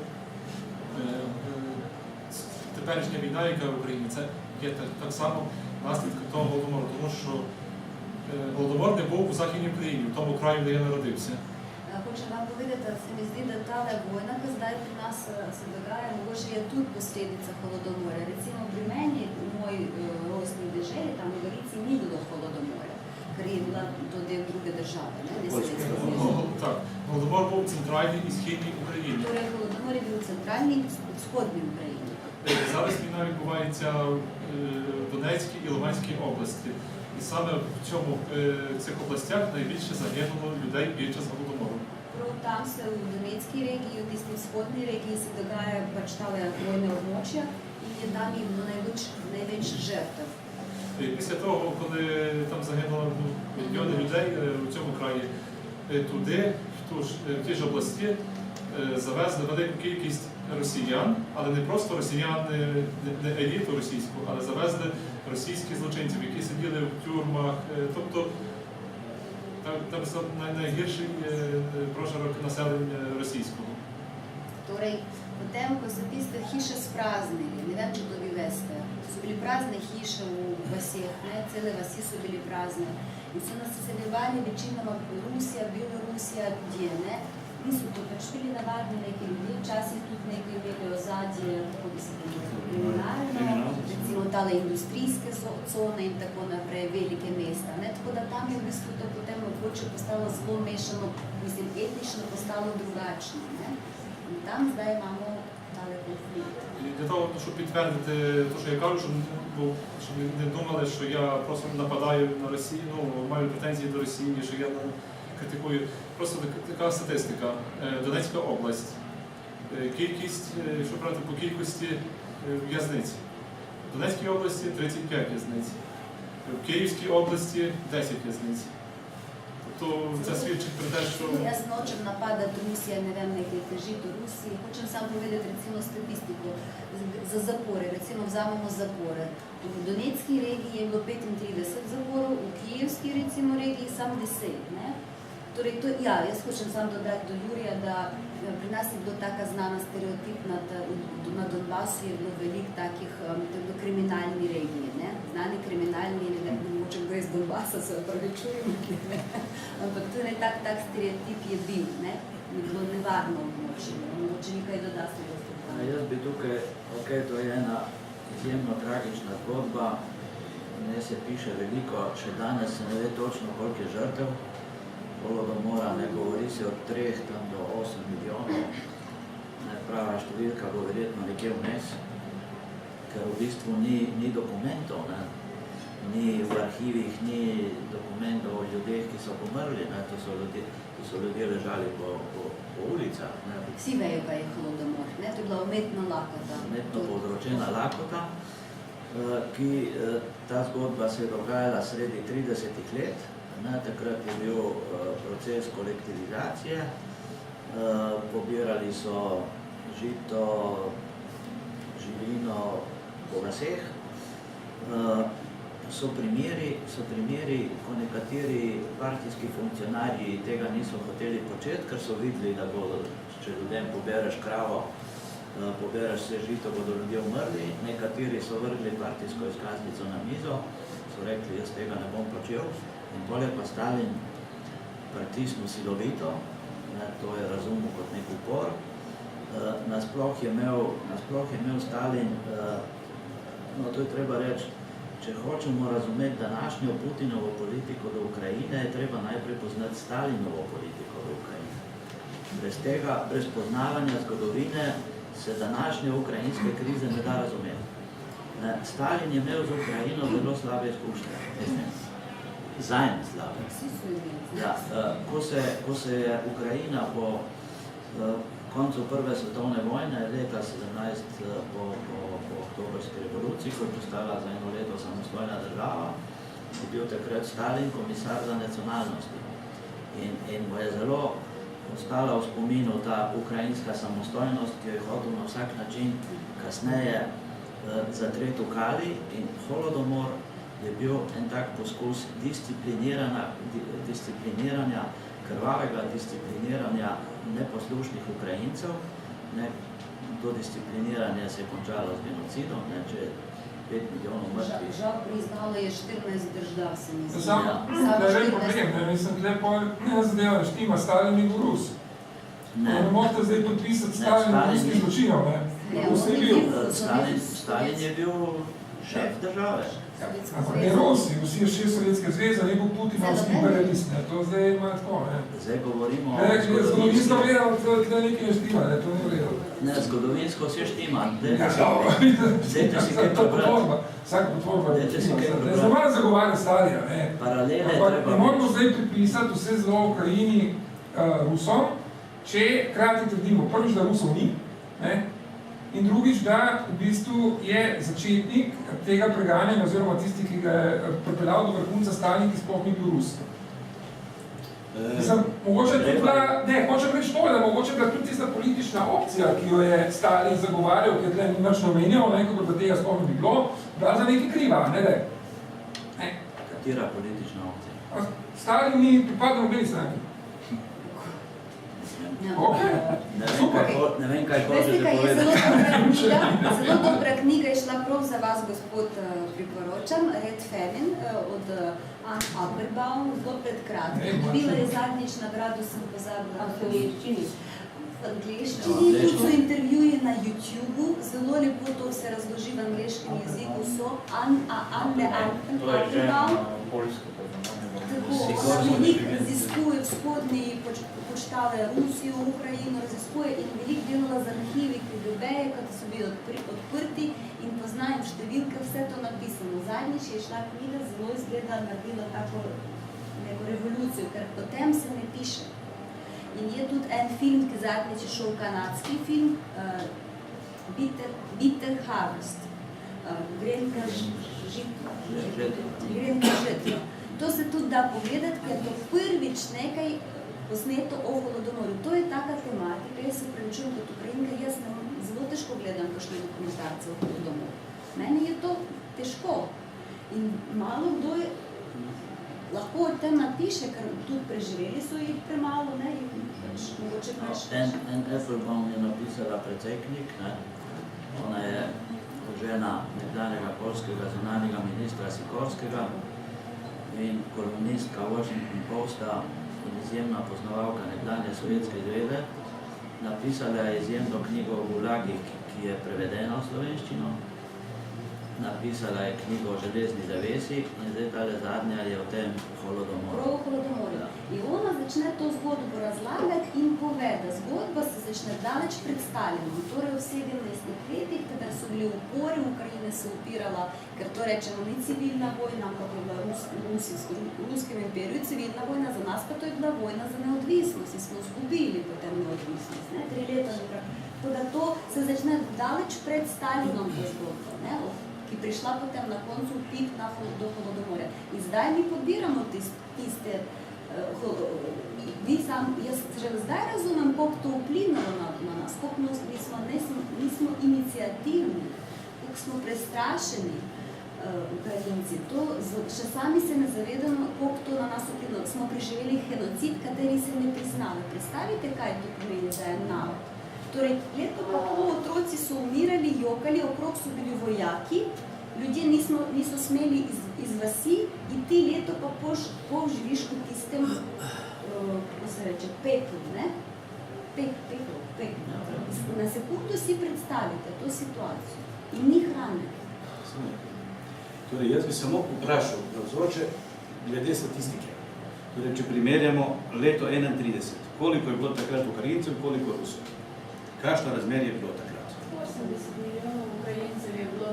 теперішня війна, яка в Україні, це є так само наслідки того голодомору, тому що голодомор не був у Західній Україні, в тому краї, де я народився. Хочу вам повідати, se mi zdi, da tale vojna, ki zdaj pri nas se dogaja, mogoče je tudi posledica holodomora. Recimo pri meni, v moji rojstni deželi, tam v Gorici, ni bilo holodomora, ker je bila to del druge države, ne Sovjetske zveze. Так, голодомор був в центральній і східній Україні. Torej, holodomor je bil v centralni in vzhodni Ukrajini. Зараз війна відбувається в Донецькій і Луганській області. І саме в цих областях найбільше загинуло людей під час голодомору. Prav tam se v Donetski regiji, v tisti vzhodni regiji se dogaja pač tale vojne območja in je tam je bilo največ žrtev. І після того, коли там загинуло мільйони людей у цьому краї, туди, в ті ж області, завезли велику кількість росіян, але не просто росіян, не еліту російську, але завезли російських злочинців, які сиділи в тюрмах. Тобто там найгірший прошарок населення російського. Torej, potem, ko so tiste hiše spraznili, ne vem, če to vi veste, so bili prazne hiše v vaseh, ne, cele vasi so bili prazne in so nas zaseljevali večinoma Rusija, Belorusija, ljudje, ne, niso to pač bili navadni neki ljudje, včasih tudi nekaj imeli ozadje, kako bi se bilo kriminalno, recimo tale industrijske cone in tako naprej, velike mesta, ne, tako da tam je v bistvu to potem mogoče postalo zelo mešano, mislim, etnično postalo drugačno, ne. І там zdaj imamo tale konflikt. І для того, щоб підтвердити те, що я кажу, щоб не думали, що я просто нападаю на Росію, маю претензії до Росії, що я критикую. Просто така статистика. Донецька область. Кількість, якщо брати по кількості в'язниць. В Донецькій області 35 в'язниць. В Київській області 10 в'язниць. Тобто це свідчить про те, що... Jaz nočem napadati Rusije, ne vem, nekaj težiti v Rusiji. Hočem samo povedati recimo statistiko za zapore. Recimo vzamemo zapore. V Donetski regiji je bilo 35 zaporov, v Kijevski recimo regiji samo 10. Ne? Torej, to, ja, jaz hočem samo dodati do Jurija, da pri nas je bilo taka znana stereotipna, da na Donbasu je bilo veliko takih, to je bilo kriminalni regiji, ne? Znani kriminalni, ne vem, mogoče kdo iz Donbasa se opravičujem, ampak to je tak stereotip je bil, ne? Je bilo nevarno območje, mogoče nekaj dodati. Jaz bi tukaj, to je ena izjemno tragična zgodba, ne se piše veliko, še danes se ne ve točno, koliko je žrtev holodomora, ne govori se od 3 do 8 milijonov, prava številka bo verjetno nekje vmes, ker v bistvu ni dokumentov, ne? Ni v arhivih, ni dokumentov o ljudeh, ki so pomrli, ne? To so ljudje ležali po ulicah. Ne? Vsi vejo, kaj je holodomor, ne? To je bila umetna lakota. Umetno povzročena lakota, ki ta zgodba se je dogajala sredi 30-ih let. Takrat je bil proces kolektivizacije, pobirali so žito, živino po vaseh so primeri, ko nekateri partijski funkcionarji tega niso hoteli početi, ker so videli, da bo, če ljudem pobereš kravo, pobereš vse žito, bodo ljudje umrli. Nekateri so vrgli partijsko izkaznico na mizo, so rekli, jaz tega ne bom počel. In potem je pa Stalin pritisnil silovito, to je razumel kot nek upor. Nasploh je imel Stalin, no to je treba reči, če hočemo razumeti današnjo Putinovo politiko do Ukrajine, je treba najprej poznati Stalinovo politiko do Ukrajine. Brez tega, brez poznavanja zgodovine, se današnje ukrajinske krize ne da razumeti. Stalin je imel z Ukrajino zelo slabe izkušnje. Zajne slabe. Ja, ko se je Ukrajina po koncu Prve svetovne vojne, leta 17 po oktobrski revoluciji, ko je postala za eno leto samostojna država, je bil takrat Stalin komisar za nacionalnosti. In mu je zelo ostala v spominu ta ukrajinska samostojnost, ki jo je hotel na vsak način kasneje zatreti v kali, in holodomor je bil en tak poskus discipliniranja, krvavega discipliniranja neposlušnih Ukrajincev. To discipliniranje se je končalo z genocidom, če je 5 milijonov mrtvih. Žal priznalo je 14 držav, se mi zdi. Samo, da je problem, mislim, tle zadeva štima, Stalin je bil Rus. Ne morate zdaj podpisati Stalin ruskih zločinov, ne? Rus je bil. Stalin je bil šef države. Ampak ne Rusi, vsi je šef Sovjetske zveze, ne bo Putinovski imperialist, ne? To zdaj ima tako, ne? Zdaj govorimo o zgodovinsko gledamo, tle nekaj ne štima, ne? To ni v redu. Ne, zgodovinsko vse štima. Dajte si kaj prebrati. Vsaka potvorba. Dajte si kaj prebrati. Zdaj malo zagovarja Stalina, ne? Paralele treba. Ne moramo zdaj pripisati vse zelo v Ukrajini Rusom, če krati trdimo prvič, da Rusov ni, ne? In drugič, da v bistvu je začetnik tega preganjanja, oziroma tisti, ki ga je pripeljal do vrhunca Stalin, ki sploh ni bil Rus. Mogoče tudi bila, ne, hočem reči to, da mogoče bila tudi tista politična opcija, ki jo je Stalin zagovarjal, ki je tle nič namenjal, nekako da tega sploh ne bi bilo, bila za nekaj kriva, ne da? Katera politična opcija? Stalin ni pripadal nobeni stranki. Ne vem, kaj hočete povedati. Zelo dobra knjiga je šla prav za vas, gospod, priporočam, Red Famine od Anne Applebaum, zelo predkratko. Dobila je zadnjič nagrado, sem pozabila. V angleščini. V angleščini, tudi so intervjuji na YouTubeu, zelo lepo to se razloži v angleškem jeziku, so Anne Applebaum. Tako, veliko raziskuje vzhodni počtale Rusijo, Ukrajino, raziskuje in veliko delala z arhivi KGB-je, kot so bili odprti in poznajo številke, vse to napisano. Zadnjič je šla knjiga, zelo izgleda, naredila tako neko revolucijo, ker potem se ne piše. In je tudi en film, ki zadnjič je šel kanadski film, Bitter Harvest, Grenka žetva. To se tudi da pogledati, ker to prvič nekaj posneto o holodomorju. To je taka tematika, jaz se prevečujem kot Ukrajinka, jaz zelo težko gledam kakšne dokumentarce o holodomorju. Meni je to težko. In malo kdo je lahko o tem napiše, ker tudi preživeli so jih premalo, ne? Mogoče pač... En Applebaum je napisala precej knjig, ne? Ona je žena nekdanjega poljskega zunanjega ministra Sikorskega in kolumnistka Washington Posta in izjemna poznavalka nekdanje Sovjetske zveze. Napisala je izjemno knjigo o Gulagih, ki je prevedena v slovenščino. Napisala je knjigo o železni zavesi in zdaj tale zadnja je o tem holodomoru. Prav o holodomoru. In ona začne to zgodbo razlagati in pove, da zgodba se začne daleč pred Stalinom, torej v 17 letih, kadar so bili upori, Ukrajina se upirala, ker to rečemo ni civilna vojna, ampak je bila v Ruskem imperiju civilna vojna, za nas pa to je bila vojna za neodvisnost in smo izgubili potem neodvisnost, 3 leta naprej. Tako da to se začne daleč pred Stalinom to zgodbo, ki prišla potem na koncu pik do holodomorja. In zdaj mi pobiramo tiste jaz že zdaj razumem, koliko to vplivalo na nas, koliko nismo inicijativni, koliko smo prestrašeni Ukrajinci. Ukrajinci. To še sami se ne zavedamo, koliko to na nas vplivalo. Smo preživeli genocid, kateri se ne priznava. Predstavite, kaj to pomeni za en narod. Torej, leto pa pol otroci so umirali, jokali, okrog so bili vojaki, ljudje niso smeli iz vasi in ti leto pa pol živiš v tistem, kako se reče, peklu, ne? Peklu. Na sekundu si predstavite to situacijo in ni hrane. Torej, jaz bi samo vprašal, vzroče, glede statistike. Torej, če primerjamo leto 31, koliko je bilo takrat Ukrajincev, koliko Rusov? Kakšno razmerje je bilo takrat? 80 milijonov Ukrajincev je bilo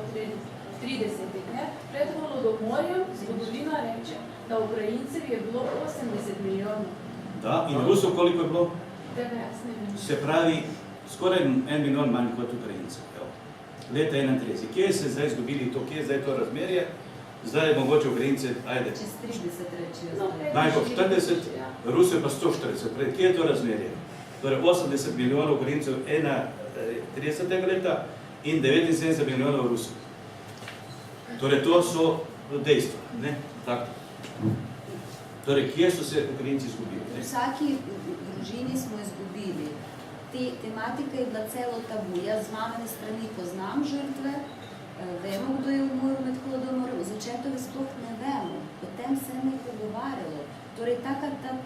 30 let. Pred Holodomorjem zgodovina reče, da Ukrajincev je bilo 80 milijonov. Da, in Rusov koliko je bilo? 19. Se pravi, skoraj 1 milijon manj kot Ukrajincev. Leta 31. Kje se zdaj izgubili to, kje je zdaj to razmerje? Zdaj je mogoče Ukrajince, ajde. Čez 30 rečijo. Najbolj 40, Rusov pa 140. Pred kje je to razmerje? Torej 80 milijonov Ukrajincev 31. leta in 79 milijonov Rusov. Torej to so dejstva, ne? Tako. Torej, kje so se Ukrajinci izgubili? V vsaki družini smo izgubili. Tematika je bila celo tabu. Jaz z mamine strani poznam žrtve, vemo, kdo je umrl med Holodomorjem, z očetovi sploh ne vemo. O tem se ne je pogovarjalo. Torej, ta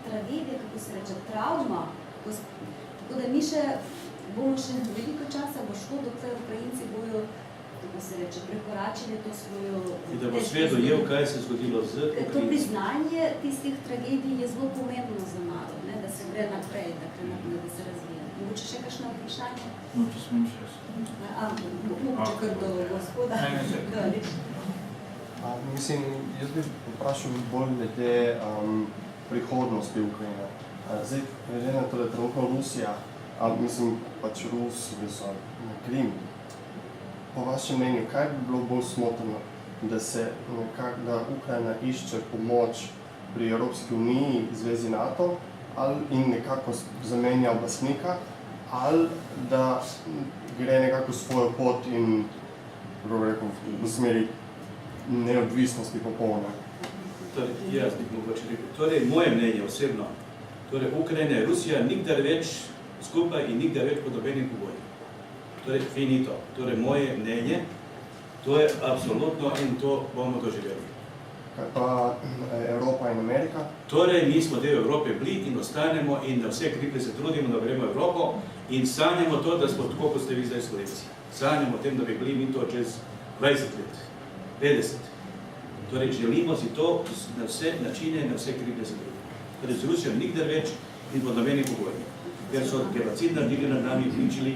tragedija, kako se reče, travma, tako da mi bomo še veliko časa bo šlo, dokler Ukrajinci bojo, kako se reče, prekoračili to svojo... In da bo svet dojel, kaj se je zgodilo z Ukrajinci. To priznanje tistih tragedij je zelo pomembno za narod, ne, da se gre naprej, da se razvija. Mogoče še kakšno vprašanje? No, če smem še jaz. Mogoče kar do gospoda. Mislim, jaz bi vprašal bolj glede prihodnosti Ukrajine. Zdaj, glede na to, da je trenutno Rusija, mislim pač Rusi, da so na Krim. Po vašem mnenju, kaj bi bilo bolj smotrno, da Ukrajina išče pomoč pri Evropski uniji, Zvezi NATO, in nekako zamenja oblastnika, ali da gre nekako svojo pot in v smeri neodvisnosti popolne. Torej, jaz bi mogoče rekel. Torej, moje mnenje osebno, torej Ukrajina in Rusija nikdar več skupaj in nikdar več pod nobenim pogojem. Torej, finito. Torej, moje mnenje, to je absolutno in to bomo doživeli. Kaj pa Evropa in Amerika? Torej, mi smo del Evrope bili in ostanemo in na vse kriplje se trudimo, da gremo v Evropo in sanjamo to, da smo tako, kot ste vi zdaj Slovenci. Sanjamo o tem, da bi bili mi to čez 20 let, 50. Torej, želimo si to na vse načine, na vse kriplje se trudimo. Torej, z Rusijo nikdar več in pod nobenim pogojem. Ker so genocid naredili nad nami, uničili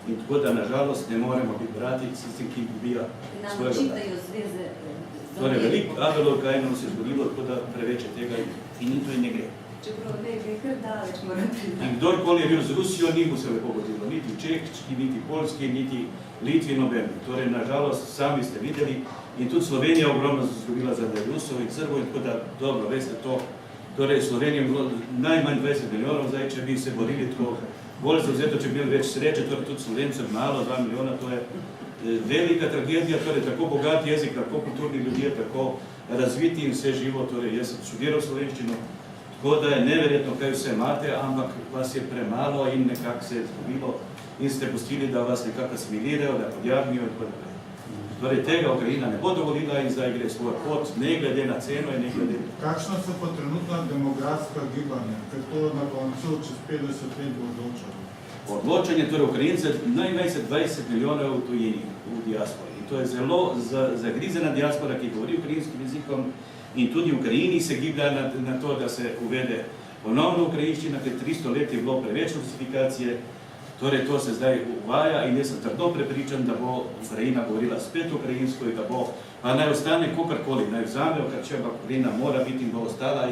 in tako da, nažalost, ne moremo biti brati s tistim, ki ubija svojega brata. Torej, veliko abelov, kaj nam se je zgodilo, tako da preveč tega finito in ne gre. Čeprav ne gre kar daleč, moram priti. In kdorkoli je bil z Rusijo, ni mu se lepo godilo. Niti Češki, niti Poljski, niti Litvi, noben. Torej, nažalost, sami ste videli in tudi Slovenija ogromno se zgodila za Rusov in Srbov in tako da, dobro, veste to. Torej, Slovenija je bilo najmanj 20 milijonov, zdaj, če bi se borili tako bolj zavzeto, če bi imeli več sreče, torej tudi Slovencev malo, 2 milijona, to je velika tragedija, torej tako bogat jezik, tako kulturni ljudje, tako razviti in vse živo, torej jaz sem študiral slovenščino, tako da je neverjetno, kaj vse imate, ampak vas je premalo in nekako se je zgubilo in ste pustili, da vas nekako asimilirajo, da podjagnijo in tako naprej. Torej tega Ukrajina ne bo dovolila in zdaj gre svoj pot, ne glede na ceno in ne glede. Kakšna so pa trenutna demografska gibanja, ker to na koncu čez 50 let bo odločalo? Odločanje, torej Ukrajince, najmanj 20 milijonov v tujini, v diaspori. In to je zelo zagrizena diaspora, ki govori ukrajinskim jezikom in tudi v Ukrajini se giblja na to, da se uvede ponovno ukrajinščina, ker 300 let je bilo preveč rusifikacije, torej to se zdaj uvaja in jaz sem trdno prepričan, da bo Ukrajina govorila spet ukrajinsko in da bo, pa naj ostane kogarkoli, naj vzamejo, ker če pa Ukrajina mora biti in bo ostala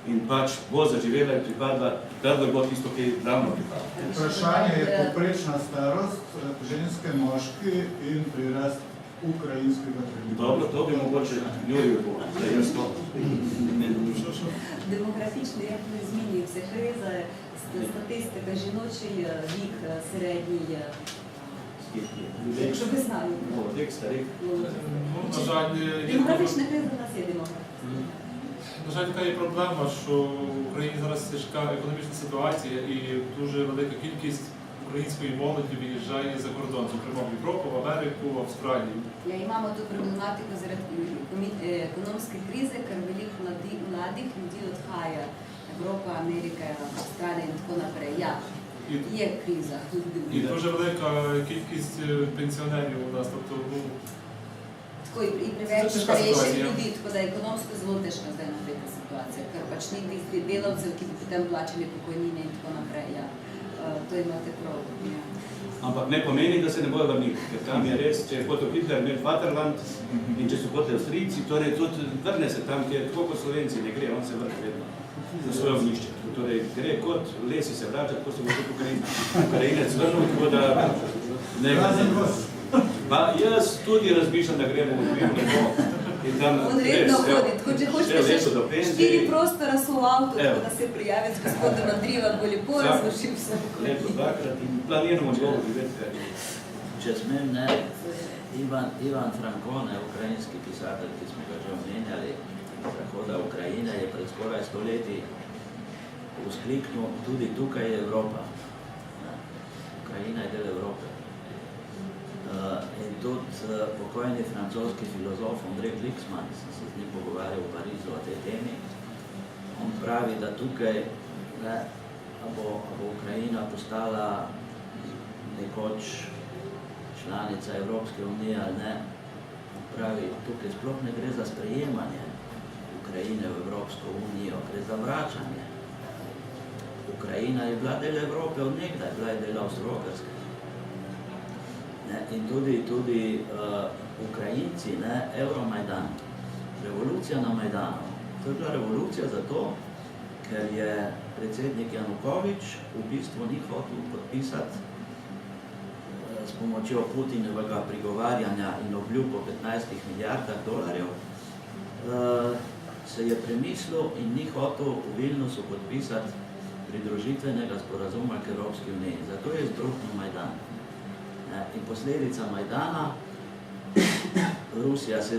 in pač bo zaživela in pripadla, da bo tisto, ki je ravno pripadla. Vprašanje je poprečna starost, ženske, moški in prirast ukrajinskega prebivalstva. Dobro, to bi mogoče Juriju bilo, da jaz to. Демографічний, як не змінюється криза, статистика, жіночий вік середній Ljudje, Що ви знали? молодих, старих. Ну, на жаль, є Демографічна криза в нас є демографія. На жаль, така є проблема, що в Україні зараз тяжка економічна ситуація і дуже велика кількість української молоді виїжджає за кордон, зокрема в Європу, в Америку, в Австралію. Ja imamo tu problematiko zaradi ekonomske krize, ker veliko mladih ljudi odhaja. Evropa, Amerika, Avstralija in tako naprej. Ja, є криза. І дуже велика кількість пенсіонерів у нас, тобто, ну, Tako i preveč starejših ljudi, tako da je ekonomsko zelo težka zdaj naprej ta situacija, ker pač ni tistih delavcev, ki bi potem plačali pokojnine in tako naprej. Ja. To imate prav. Ja. Ampak ne pomeni, da se ne bojo vrnili, ker tam je res, če je hotel Hitler imel Vaterland in če so hoteli Avstrijci, torej tudi vrne se tam, kjer tako kot Slovenci ne gre, on se vrne vedno za svoje ognjišče. Torej gre kot lesi se vrača, tako se bo tudi Ukrajinec vrnil, tako da ne gre. Pa jaz tudi razmišljam, da gremo v Lviv lepo in tam On redno hodi, tako če hočete še leto do penzije. 4 prostora so v avtu, tako da se prijavi s gospodom Andrijem, bo lepo razvršil vse. Lepo dvakrat in planiramo dolgo živeti. Če smem, ne, Ivan Frankone, ukrajinski pisatelj, ki smo ga že omenjali, zahoda Ukrajine, je pred skoraj 100 leti vzkliknil, tudi tukaj je Evropa. Ukrajina je del Evrope. In tudi pokojni francoski filozof Andrej Glixman, sem se z njim pogovarjal v Parizu o tej temi, on pravi, da tukaj bo Ukrajina postala nekoč članica Evropske unije ali ne, pravi, tukaj sploh ne gre za sprejemanje Ukrajine v Evropsko unijo, gre za vračanje. Ukrajina je bila del Evrope od nekdaj, bila je del Avstro-Ogrske. In tudi Ukrajinci, Euromajdan, revolucija na Majdanu. To je bila revolucija zato, ker je predsednik Janukovič v bistvu ni hotel podpisati s pomočjo Putinovega prigovarjanja in obljub o 15 milijardah dolarjev, se je premislil in ni hotel v Vilnusu podpisati pridružitvenega sporazuma k Evropski uniji. Zato je izbruhnil Majdan. In posledica Majdana, Rusija se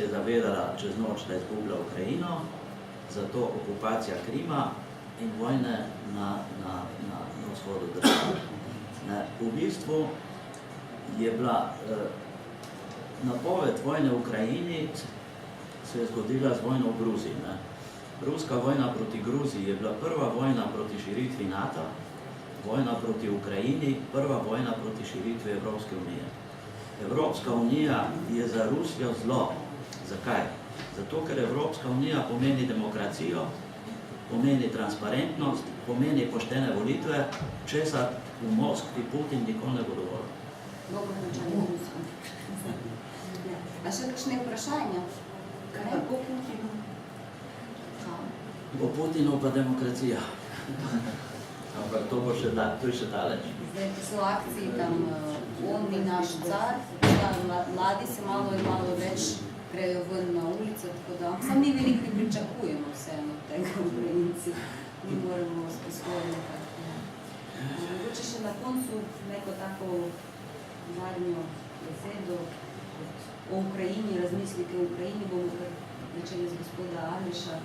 je zavedala čez noč, da je izgubila Ukrajino, zato okupacija Krima in vojne na vzhodu države. V bistvu je bila napoved vojne v Ukrajini se je zgodila z vojno v Gruziji. Ruska vojna proti Gruziji je bila prva vojna proti širitvi NATO, vojna proti Ukrajini, prva vojna proti širitvi Evropske unije. Evropska unija je za Rusijo zlo. Zakaj? Zato, ker Evropska unija pomeni demokracijo, pomeni transparentnost, pomeni poštene volitve, česar v Moskvi Putin nikoli ne bo dovolil. Dobro vprašanje. A še kakšne vprašanja? Kaj bo Putinu? Bo Putinu pa demokracija. Ampak to je še daleč. Zdaj, ko so akciji tam, on ni naš car, mladi se malo in malo več grejo ven na ulico, tako da sam mi veliko pričakujemo vseeno tega Ukrajinci. Mi moramo sposobiti. Mogoče še na koncu neko tako zadnjo besedo o Ukrajini, razmislite o Ukrajini, bomo kar začeli z gospoda Aleša.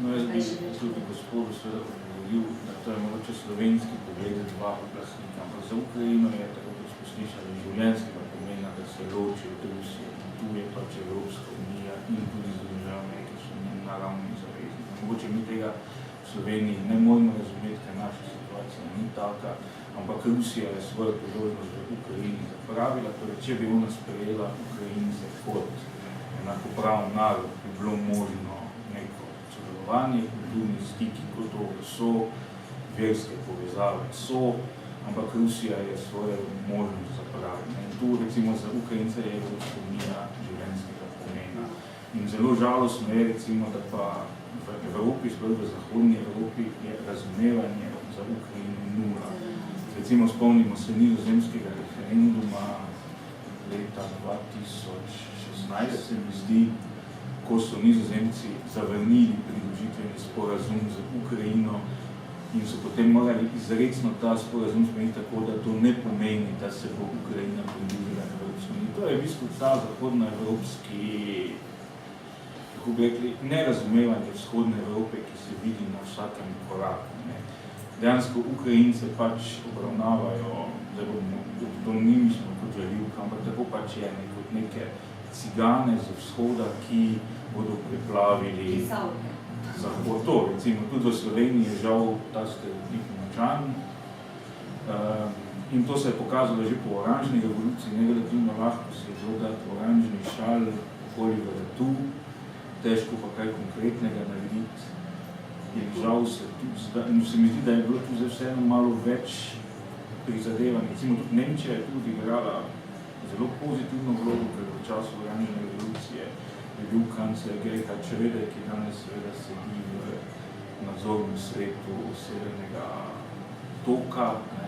No, jaz bi tudi gospodu seveda odgovoril, da to je mogoče slovenski pogled dva oblasnika, ampak za Ukrajino je, tako kot smo slišali, življenjskega pomena, da se loči od Rusije. Tu je pač Evropska unija in tudi Združene, ki so naravni zavezniki. Mogoče mi tega v Sloveniji ne moramo razumeti, ker naša situacija ni taka, ampak Rusija je svojo priložnost v Ukrajini zapravila, torej če bi ona sprejela Ukrajince kot enakopraven narod, bi bilo možno neko sodelovanje, kulturni stiki, kot so, verske povezave so, ampak Rusija je svojo možnost zapravila. In tu recimo za Ukrajince je Evropska unija življenjskega pomena. In zelo žalostno je recimo, da pa v Evropi, sploh v zahodni Evropi, je razumevanje za Ukrajino nula. Recimo spomnimo se nizozemskega referenduma leta 2016, se mi zdi, ko so Nizozemci zavrnili pridružitveni sporazum z Ukrajino in so potem morali izrecno ta sporazum spremeniti tako, da to ne pomeni, da se bo Ukrajina pridružila Evropski uniji. To je v bistvu ta zahodnoevropski, kako bi rekli, nerazumevanje vzhodne Evrope, ki se vidi na vsakem koraku. Ne. Dejansko Ukrajince pač obravnavajo, da bomo domnimično kot žalivka, ampak tako pač je kot neke cigane z vzhoda, ki bodo preplavili zahod. To, recimo, tudi v Sloveniji je žal ta stereotip močan. In to se je pokazalo že po oranžni revoluciji, negativno lahko se je dodati oranžni šal okoli vratu, težko pa kaj konkretnega narediti. In žal se mi zdi, da je bilo tu vseeno malo več prizadevanj. Recimo tudi Nemčija je tudi igrala zelo pozitivno vlogo, ker v času oranžne revolucije je bil kancler Gerhard Schröder, ki danes seveda sedi v nadzornem svetu Severnega toka, ne,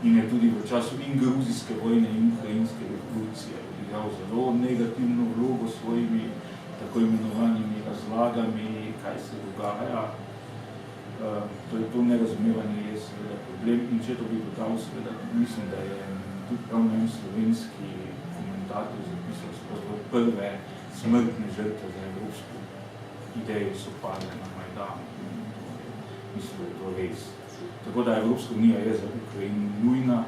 in je tudi v času in gruzijske vojne in ukrajinske revolucije odigral zelo negativno vlogo s svojimi tako imenovanimi razlagami, kaj se dogaja. To nerazumevanje je seveda problem in če to bi dodal, seveda mislim, da je tudi pravno en slovenski komentator zapisal skoraj prve smrtne žrtve za evropsko idejo so padle na Majdanu. Mislim, da je to res. Tako da Evropska unija je za Ukrajino nujna,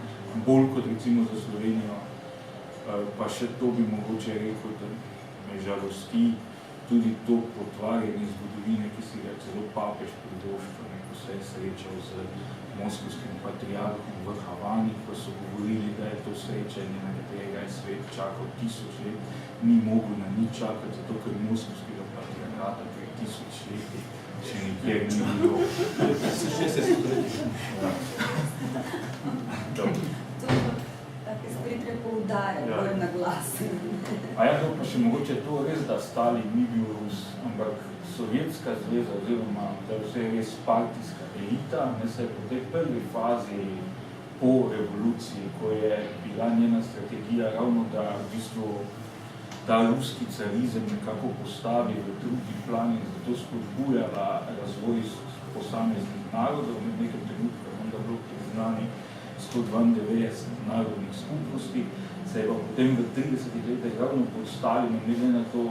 bolj kot recimo za Slovenijo, pa še to bi mogoče rekel, da me žalosti tudi to potvarjanje zgodovine, ki si ga celo papež pridoščil, ko se je srečal z moskovskim patriarhom v Havani, ko so govorili, da je to srečanje, na katerega je svet čakal 1000 let, ni mogel na nič čakati, zato ker moskovskega patriarhata pred 1000 leti še nikjer ni bilo. Take spet poudarja, bolj na glas. A ja, pa še mogoče to res, da Stalin ni bil Rus, ampak Sovjetska zveza, oziroma da je vse res partijska elita, ne se je po tej prvi fazi po revoluciji, ko je bila njena strategija ravno, da v bistvu ta ruski carizem nekako postavi v drugi plan in zato spodbujala razvoj posameznih narodov, med nekem trenutku, da bilo priznani 192 narodnih skupnosti, se je pa potem v 30 letih ravno pod Stalinom, ne glede na to,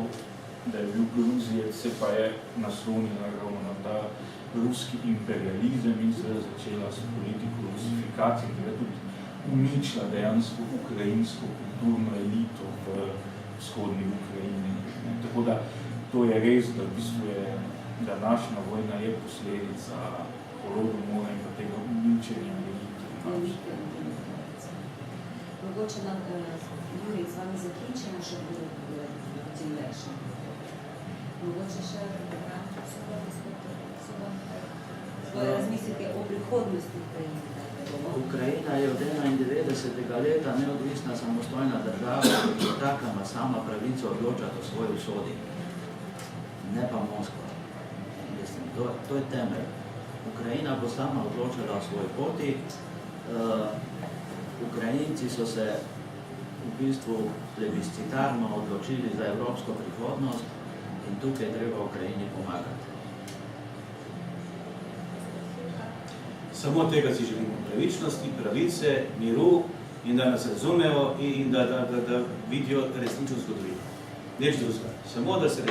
da je bil Gruzijec, se pa je naslonila ravno na ta ruski imperializem in se je začela s politiko rusifikacije, ki je tudi uničila dejansko ukrajinsko kulturno elito v vzhodni Ukrajini. Tako da to je res, da v bistvu je današnja vojna je posledica holodomora in pa tega uničenja elite. Mogoče nam, Jurij, z vami zaključimo še potem več. Mogoče še svoje razmislite o prihodnosti Ukrajine. Ukrajina je od 91. leta neodvisna samostojna država, ki takama sama pravico odločati o svoji usodi. Ne pa Moskva. Mislim, to je temelj. Ukrajina bo sama odločila o svoji poti. Ukrajinci so se v bistvu plebiscitarno odločili za evropsko prihodnost in tukaj treba Ukrajini pomagati. Samo tega si želimo, pravičnosti, pravice, miru in da nas razumejo in da vidijo resnično zgodovino. Neč drugega. Samo da se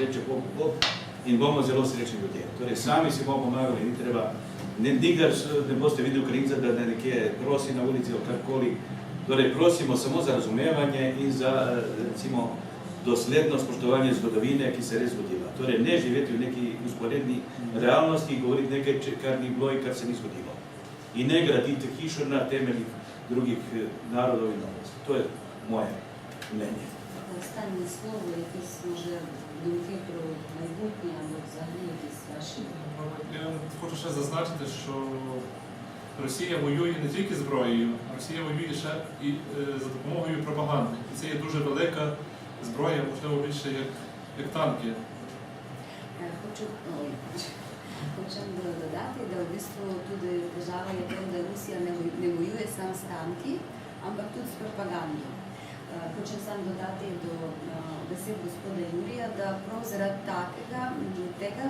reče Bog in bomo zelo srečni ljudje. Torej, sami si bomo pomagali, ni treba, nikdar ne boste videli Ukrajinca, da nekje prosi na ulici ali karkoli. Torej, prosimo samo za razumevanje in za, recimo, dosledno spoštovanje zgodovine, ki se res zgodila. Torej, ne živeti v neki usporedni realnosti in govoriti nekaj, kar ni bilo in kar se ni zgodilo. In ne graditi hišo na temeljih drugih narodov in narodnosti. To je moje mnenje. Останнє слово, якісь, може, думки про майбутнє або взагалі якісь ваші? Я хочу ще зазначити, що Росія воює не тільки зброєю, а Росія воює ще і за допомогою пропаганди. І це є дуже велика зброя, можливо, більше як танки. Хочем додати, da v bistvu tudi težava je tem, da Rusija ne vojuje samo s tanki, ampak tudi s propagando. Hočem sam dodati do besed gospoda Jurija, da prav zaradi tega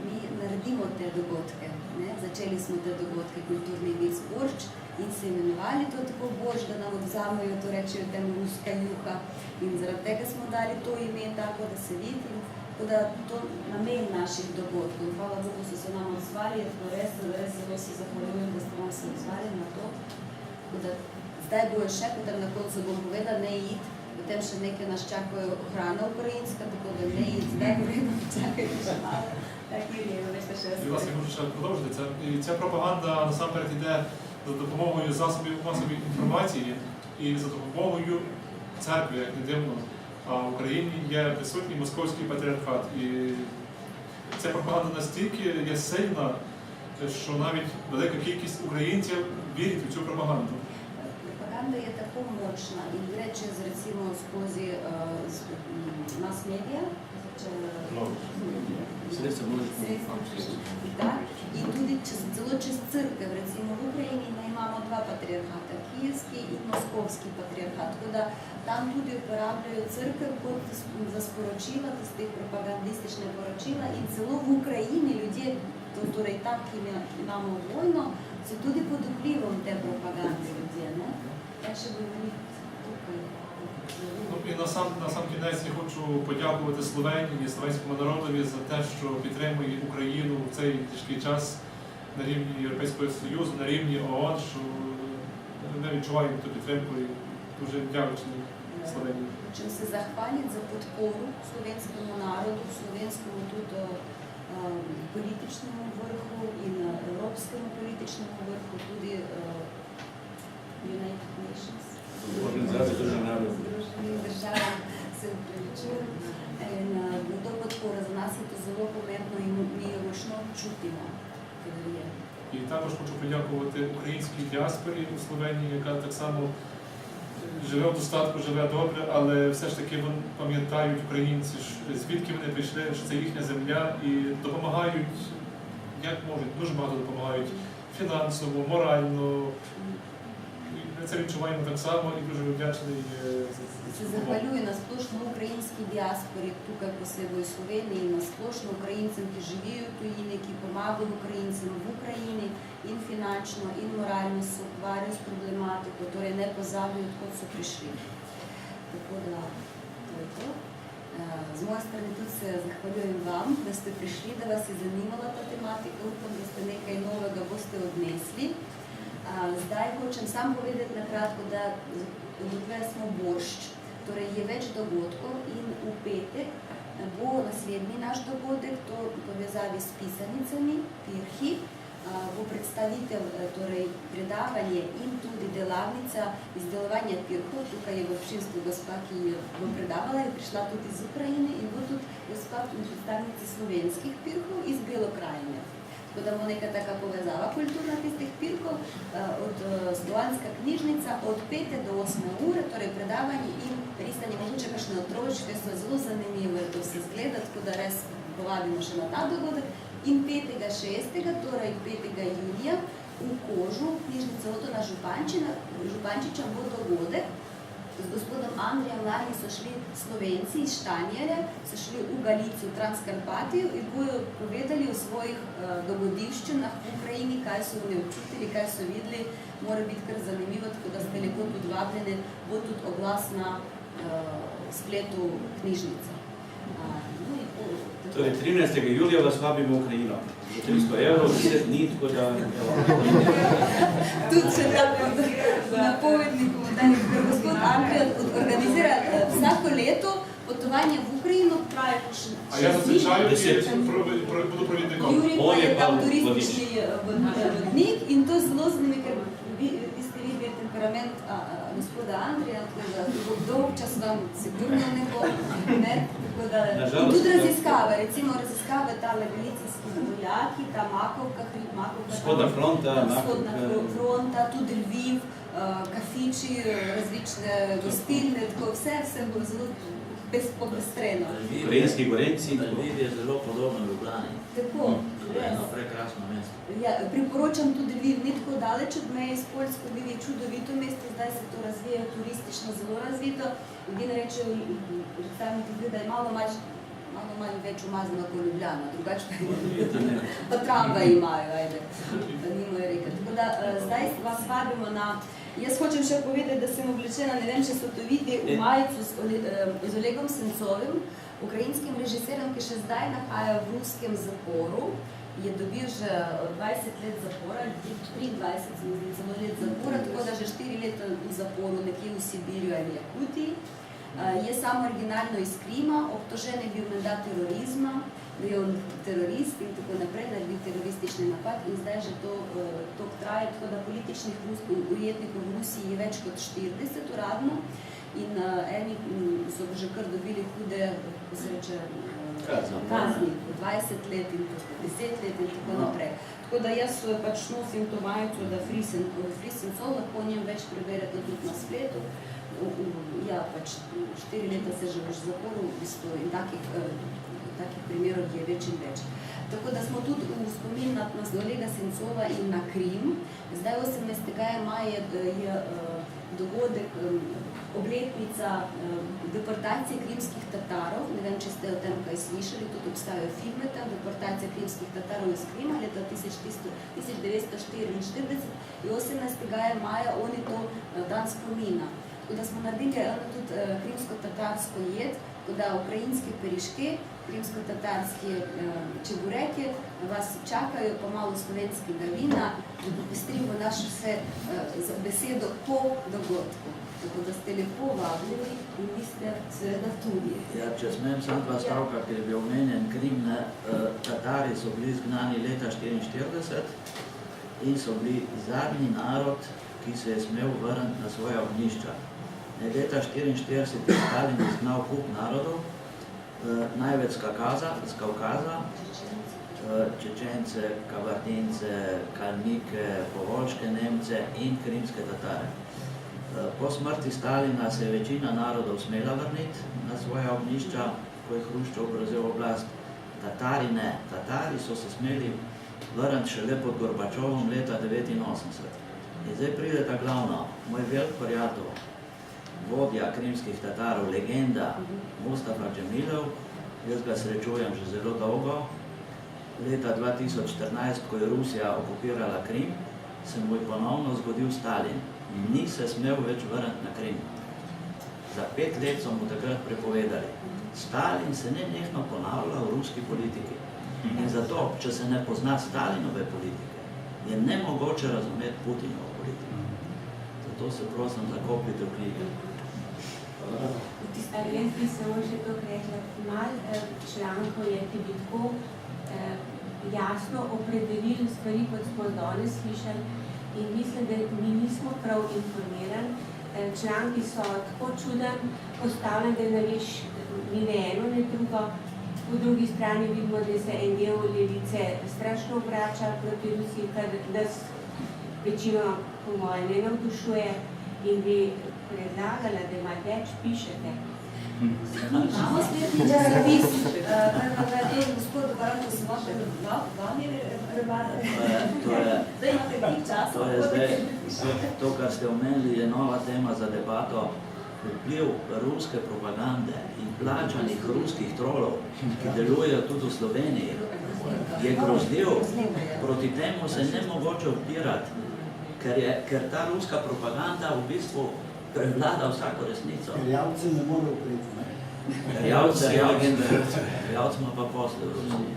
mi naredimo te dogodke. Ne? Začeli smo te dogodke, kulturni miks Boršč, in se imenovali to tako Boršč, da nam odvzamejo, to rečejo temu ruska juha. In zaradi tega smo dali to ime tako, da se vidi. Tako da to namen naših dogodkov. Hvala Bogu, so se nam odzvali, je to res zelo se zahvaljujem, da ste nam se odzvali na to. Tako da zdaj bojo še, potem na koncu bom povedala, ne id, potem še nekaj nas čakajo hrana ukrajinska, tako da ne id, zdaj povedam, čakajte še malo. Власне, хочу ще продовжити. І ця пропаганда насамперед йде за допомогою засобів масової інформації і за допомогою церкви, як не дивно. А в Україні є присутній московський патріархат. І ця пропаганда настільки є сильна, що навіть велика кількість українців вірить у цю пропаганду. Пропаганда є тако мощна і йде через, recimo, skozi мас-медіа, і туди ціло через церкви. Recimo, в Україні ми маємо два патріархати, київський і московський патріархат, коли там люди uporabljajo церкви за спорочила, з тих пропагандистичних порочила, і ціло в Україні людей, які так маємо війну, це туди під впливом те пропаганди людей, не? Так що говорить Ну, і на сам кінець я хочу подякувати Словенії, словенському народові за те, що підтримує Україну в цей тяжкий час на рівні Європейського Союзу, на рівні ООН, що ми відчуваємо ту підтримку і дуже вдячні Словенії. Чим се захвалять за підпору словенському народу, словенському тут політичному верху і на європейському політичному верху, туди United Nations. Організація дуже народу. Держава се включила. До підпори за нас є зело помітно і ми ручно чутимо. І також хочу подякувати українській діаспорі у Словенії, яка так само живе в достатку, живе добре, але все ж таки вони пам'ятають українці, звідки вони прийшли, що це їхня земля і допомагають, як можуть, дуже багато допомагають фінансово, морально. Ми це відчуваємо так само і дуже вдячний за Це захвалює на сплошно українській діаспорі, тут по себе в Словенії, на сплошно українцям, які живуть у їм, які допомагають українцям в Україні, і фінансово, і морально, створюють проблематику, які не позабують, куди прийшли. Tako da, to je to. Z moje strani tudi se zahvaljujem vam, da ste prišli, da vas je zanimala ta tematika. Upam, da ste nekaj novega boste odnesli. Zdaj hočem sam povedati na kratko, da dokler smo Boršč, torej je več dogodkov in v petek bo naslednji naš dogodek, to v povezavi s pisanicami, pirhi, bo predstavitev, torej predavanje in tudi delavnica izdelovanja pirhov. Tukaj je v občinstvu gospa, ki bo predavala, je prišla tudi iz Ukrajine in bo tudi gospa predstavnici slovenskih pirhov iz Belokrajine. Tako da bo neka taka povezava kulturna tistih pirhov, od Stolanska knjižnica od 5. do 8. ure, torej predavanje in risanje mogoče kakšne otroške, so zelo zanimive, to se zgleda, tako da res povabimo še na ta dogodek. In 5.6., torej 5. julija, v Kožu, knjižnica Otona Župančiča, bo dogodek. Z gospodom Andrijem lani so šli Slovenci iz Štanjele, so šli v Galicijo, v Transkarpatijo in bojo povedali o svojih dogodivščinah v Ukrajini, kaj so oni občutili, kaj so videli. Mora biti kar zanimivo, tako da ste lepo tudi vabljeni, bo tudi oglas na spletu knjižnice. Torej, 13. julija vas vabimo v Ukrajino. Za 300 evrov, 10 dni, tako da... Tudi še napovedni komentarji, ker gospod Andrej organizira vsako leto potovanje v Ukrajino, traje še... А я зазвичай буду провідником. Юрій pa je tam turistični vodnik in to zelo zanimivo, ker vi ste videli temperament gospoda Andreja, dolg čas vam sigurno ne bo, in tudi raziskave, recimo raziskave tale galicijski vojaki, ta Makovka, Vzhodna fronta, tudi Lviv, kafiči, različne gostilne, tako vse bo zelo popestreno. Ukrajinski Gorenci, Lviv je zelo podobno v Ljubljani. Tako, res. Prekrasno mesto. Ja, priporočam tudi Lviv, ni tako daleč od meje iz Poljske, Lviv je čudovito mesto, zdaj se to razvija turistično zelo razvito. Ljudje rečejo, da je malo malo več umazano kot Ljubljana, drugače pa tramvaj imajo, ajde, da nimo je rekel. Tako da zdaj vas vabimo na, jaz hočem še povedati, da sem oblečena, ne vem, če so to videli, v majicu z Olegom Sencovim, ukrajinskim režiserjem, ki še zdaj nahaja v ruskem zaporu, je dobil že 20 let zapora, 23 celo let zapora, tako da že 4 leta v zaporu nekje v Sibirju ali Jakutiji. Je samo originalno iz Krima, obtožen je bil menda terorizma, da je on terorist in tako naprej, da je bil teroristični napad in zdaj že to traje, tako da političnih ujetnikov v Rusiji je več kot 40 uradno in eni so že kar dobili hude, kako se reče, kazni, 20 let in 10 let in tako naprej. Tako da jaz pač nosim to majico, da Free Sencov, lahko o njem več preberete tudi na spletu. Ja, pač 4 leta se že v zaporu v bistvu in takih primerov je več in več. Tako da smo tudi v spomin na Olega Sencova in na Krim. Zdaj 18. maja je dogodek, obletnica deportacije krimskih Tatarov. Ne vem, če ste o tem kaj slišali, tudi obstajajo filme tam, deportacija krimskih Tatarov iz Krima leta 1944 in 18. maja oni to dan spomina. Tako da smo naredili tudi krimsko-tatarsko jed, tako da ukrajinske periške, krimsko-tatarske čebureke vas čakajo, pa malo slovenskega vina in popestrimo našo vse besedo po dogodku. Tako da ste lepo vabljeni in vi ste seveda tudi. Ja, če smem samo dva stavka, ker je bil omenjen Krim, Tatari so bili izgnani leta 1944 in so bili zadnji narod, ki se je smel vrniti na svoja ognjišča. Leta 1944 je Stalin izgnal kup narodov, največ z Kavkaza, Čečence, Kabardince, Kalmike, Povolške Nemce in krimske Tatare. Po smrti Stalina se je večina narodov smela vrniti na svoja ognjišča, ko je Hruščov prevzel oblast. Tatari ne. Tatari so se smeli vrniti šele pod Gorbačovom leta 1989. In zdaj pride ta glavna, moj velik prijatelj, vodja krimskih Tatarov, legenda Mustafa Džemilov, jaz ga srečujem že zelo dolgo. Leta 2014, ko je Rusija okupirala Krim, se mu je ponovno zgodil Stalin. Ni se smel več vrniti na Krim. Za 5 let so mu takrat prepovedali. Stalin se nenehno ponavlja v ruski politiki. In zato, če se ne pozna Stalinove politike, je nemogoče razumeti Putinovo politiko. Zato se prosim zakopljite v knjige. Jaz bi samo še to rekla, malo člankov je, ki bi tako jasno opredelili stvari, kot smo danes slišali, in mislim, da mi nismo prav informirani. Članki so tako čuden, postavljeni, da ne veš ni ne eno, ne drugo. Po drugi strani vidimo, da se en del levice strašno obrača proti Rusiji, kar nas večino po moje ne navdušuje in bi predlagala, da malo več pišete. Imamo slednji časopis, kaj je gospod Baranko se vam zdaj imate velik čas. To, kar ste omenili, je nova tema za debato. Vpliv ruske propagande in plačanih ruskih trolov, ki delujejo tudi v Sloveniji, je grozljiv. Proti temu se ne mogoče upirati, ker ta ruska propaganda v bistvu prevlada vsako resnico. Ker javce ne more upreti, ne? Javce ima pa posle v Rusiji.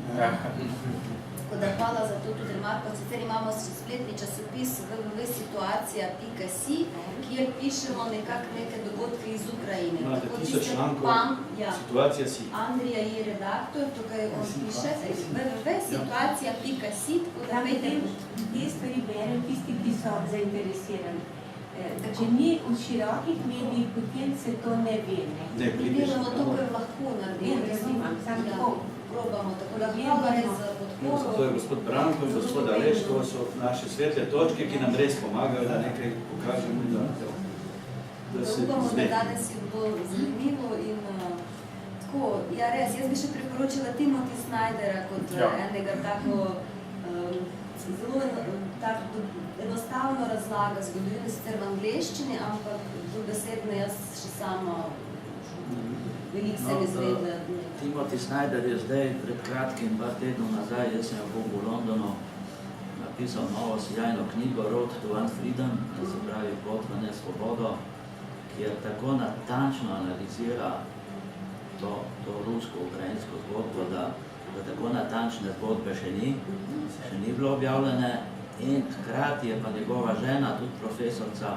Tako da hvala za to tudi remarko. Sicer imamo spletni časopis www.situacija.si, kjer pišemo neke dogodke iz Ukrajine. Imate 1000 člankov, Situacija si. Andrija je redaktor, tukaj on piše www.situacija.si, tako da vejte. Te stvari berem tisti, ki so zainteresirani. Če ni v širokih medijih, potem se to ne ve. Mi delamo to, kar lahko naredimo. Probamo, tako da hvala res za podporo. Zato je gospod Branko in gospod Aleš, to so naše svetle točke, ki nam res pomagajo, da nekaj pokažemo, da se upamo, da danes je bilo zanimivo in tako, ja res, jaz bi še priporočila Timothy Snydera kot enega tako zelo enostavno razlaga zgodovino, sicer v angleščini, ampak dobesedno jaz še samo veliko se mi zvedla. Timothy Snyder je zdaj pred kratkim, par tednov nazaj, jaz sem bil v Londonu, napisal novo sjajno knjigo Road to Unfreedom, to se pravi Pot v nesvobodo, kjer tako natančno analizira to rusko-ukrajinsko zgodbo, da tako natančne zgodbe še ni bilo objavljene, in hkrati je pa njegova žena, tudi profesorca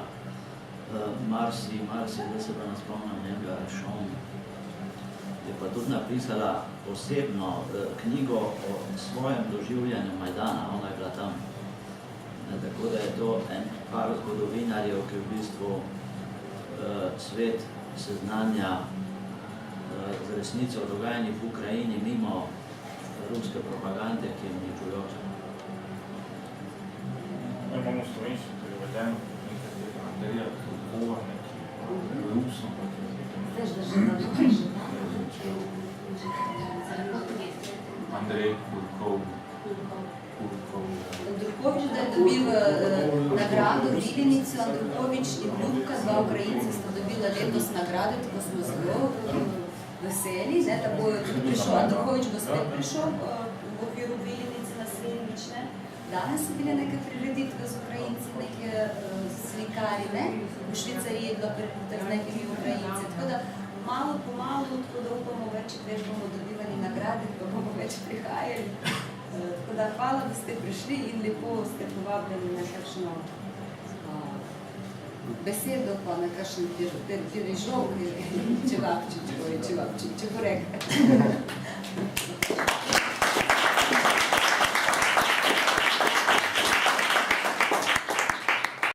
Marsi, da se pa naspomnim njega, Šon, je pa tudi napisala posebno knjigo o svojem doživljanju Majdana, ona je bila tam. Tako da je to en par zgodovinarjev, ki v bistvu svet seznanja z resnico o dogajanjih v Ukrajini mimo ruske propagande, ki je uničujoča. Imamo slovenščino prevedeno nekaj tega Andreja Krkova, neki Rusno, Andrej Kurkov. Andrukovič, da je dobil nagrado Vilenico, Andrukovič in Ljubka, dva Ukrajinca sta dobila letos nagrade, tako smo zelo veseli, da bo tudi prišel, Andrukovič bo spet prišel v okviru Vilenice na Srednične. Danes so bile neke prireditve z Ukrajinci, neke slikari, v Švicariji je bilo z nekimi Ukrajinci, tako da malo po malo, tako da upamo več, več bomo dobivali nagrade, pa bomo več prihajali. Tako da hvala, da ste prišli in lepo ste povabljeni na kakšno besedo, pa na kakšen dirižov, čevapčič, če bo rekel.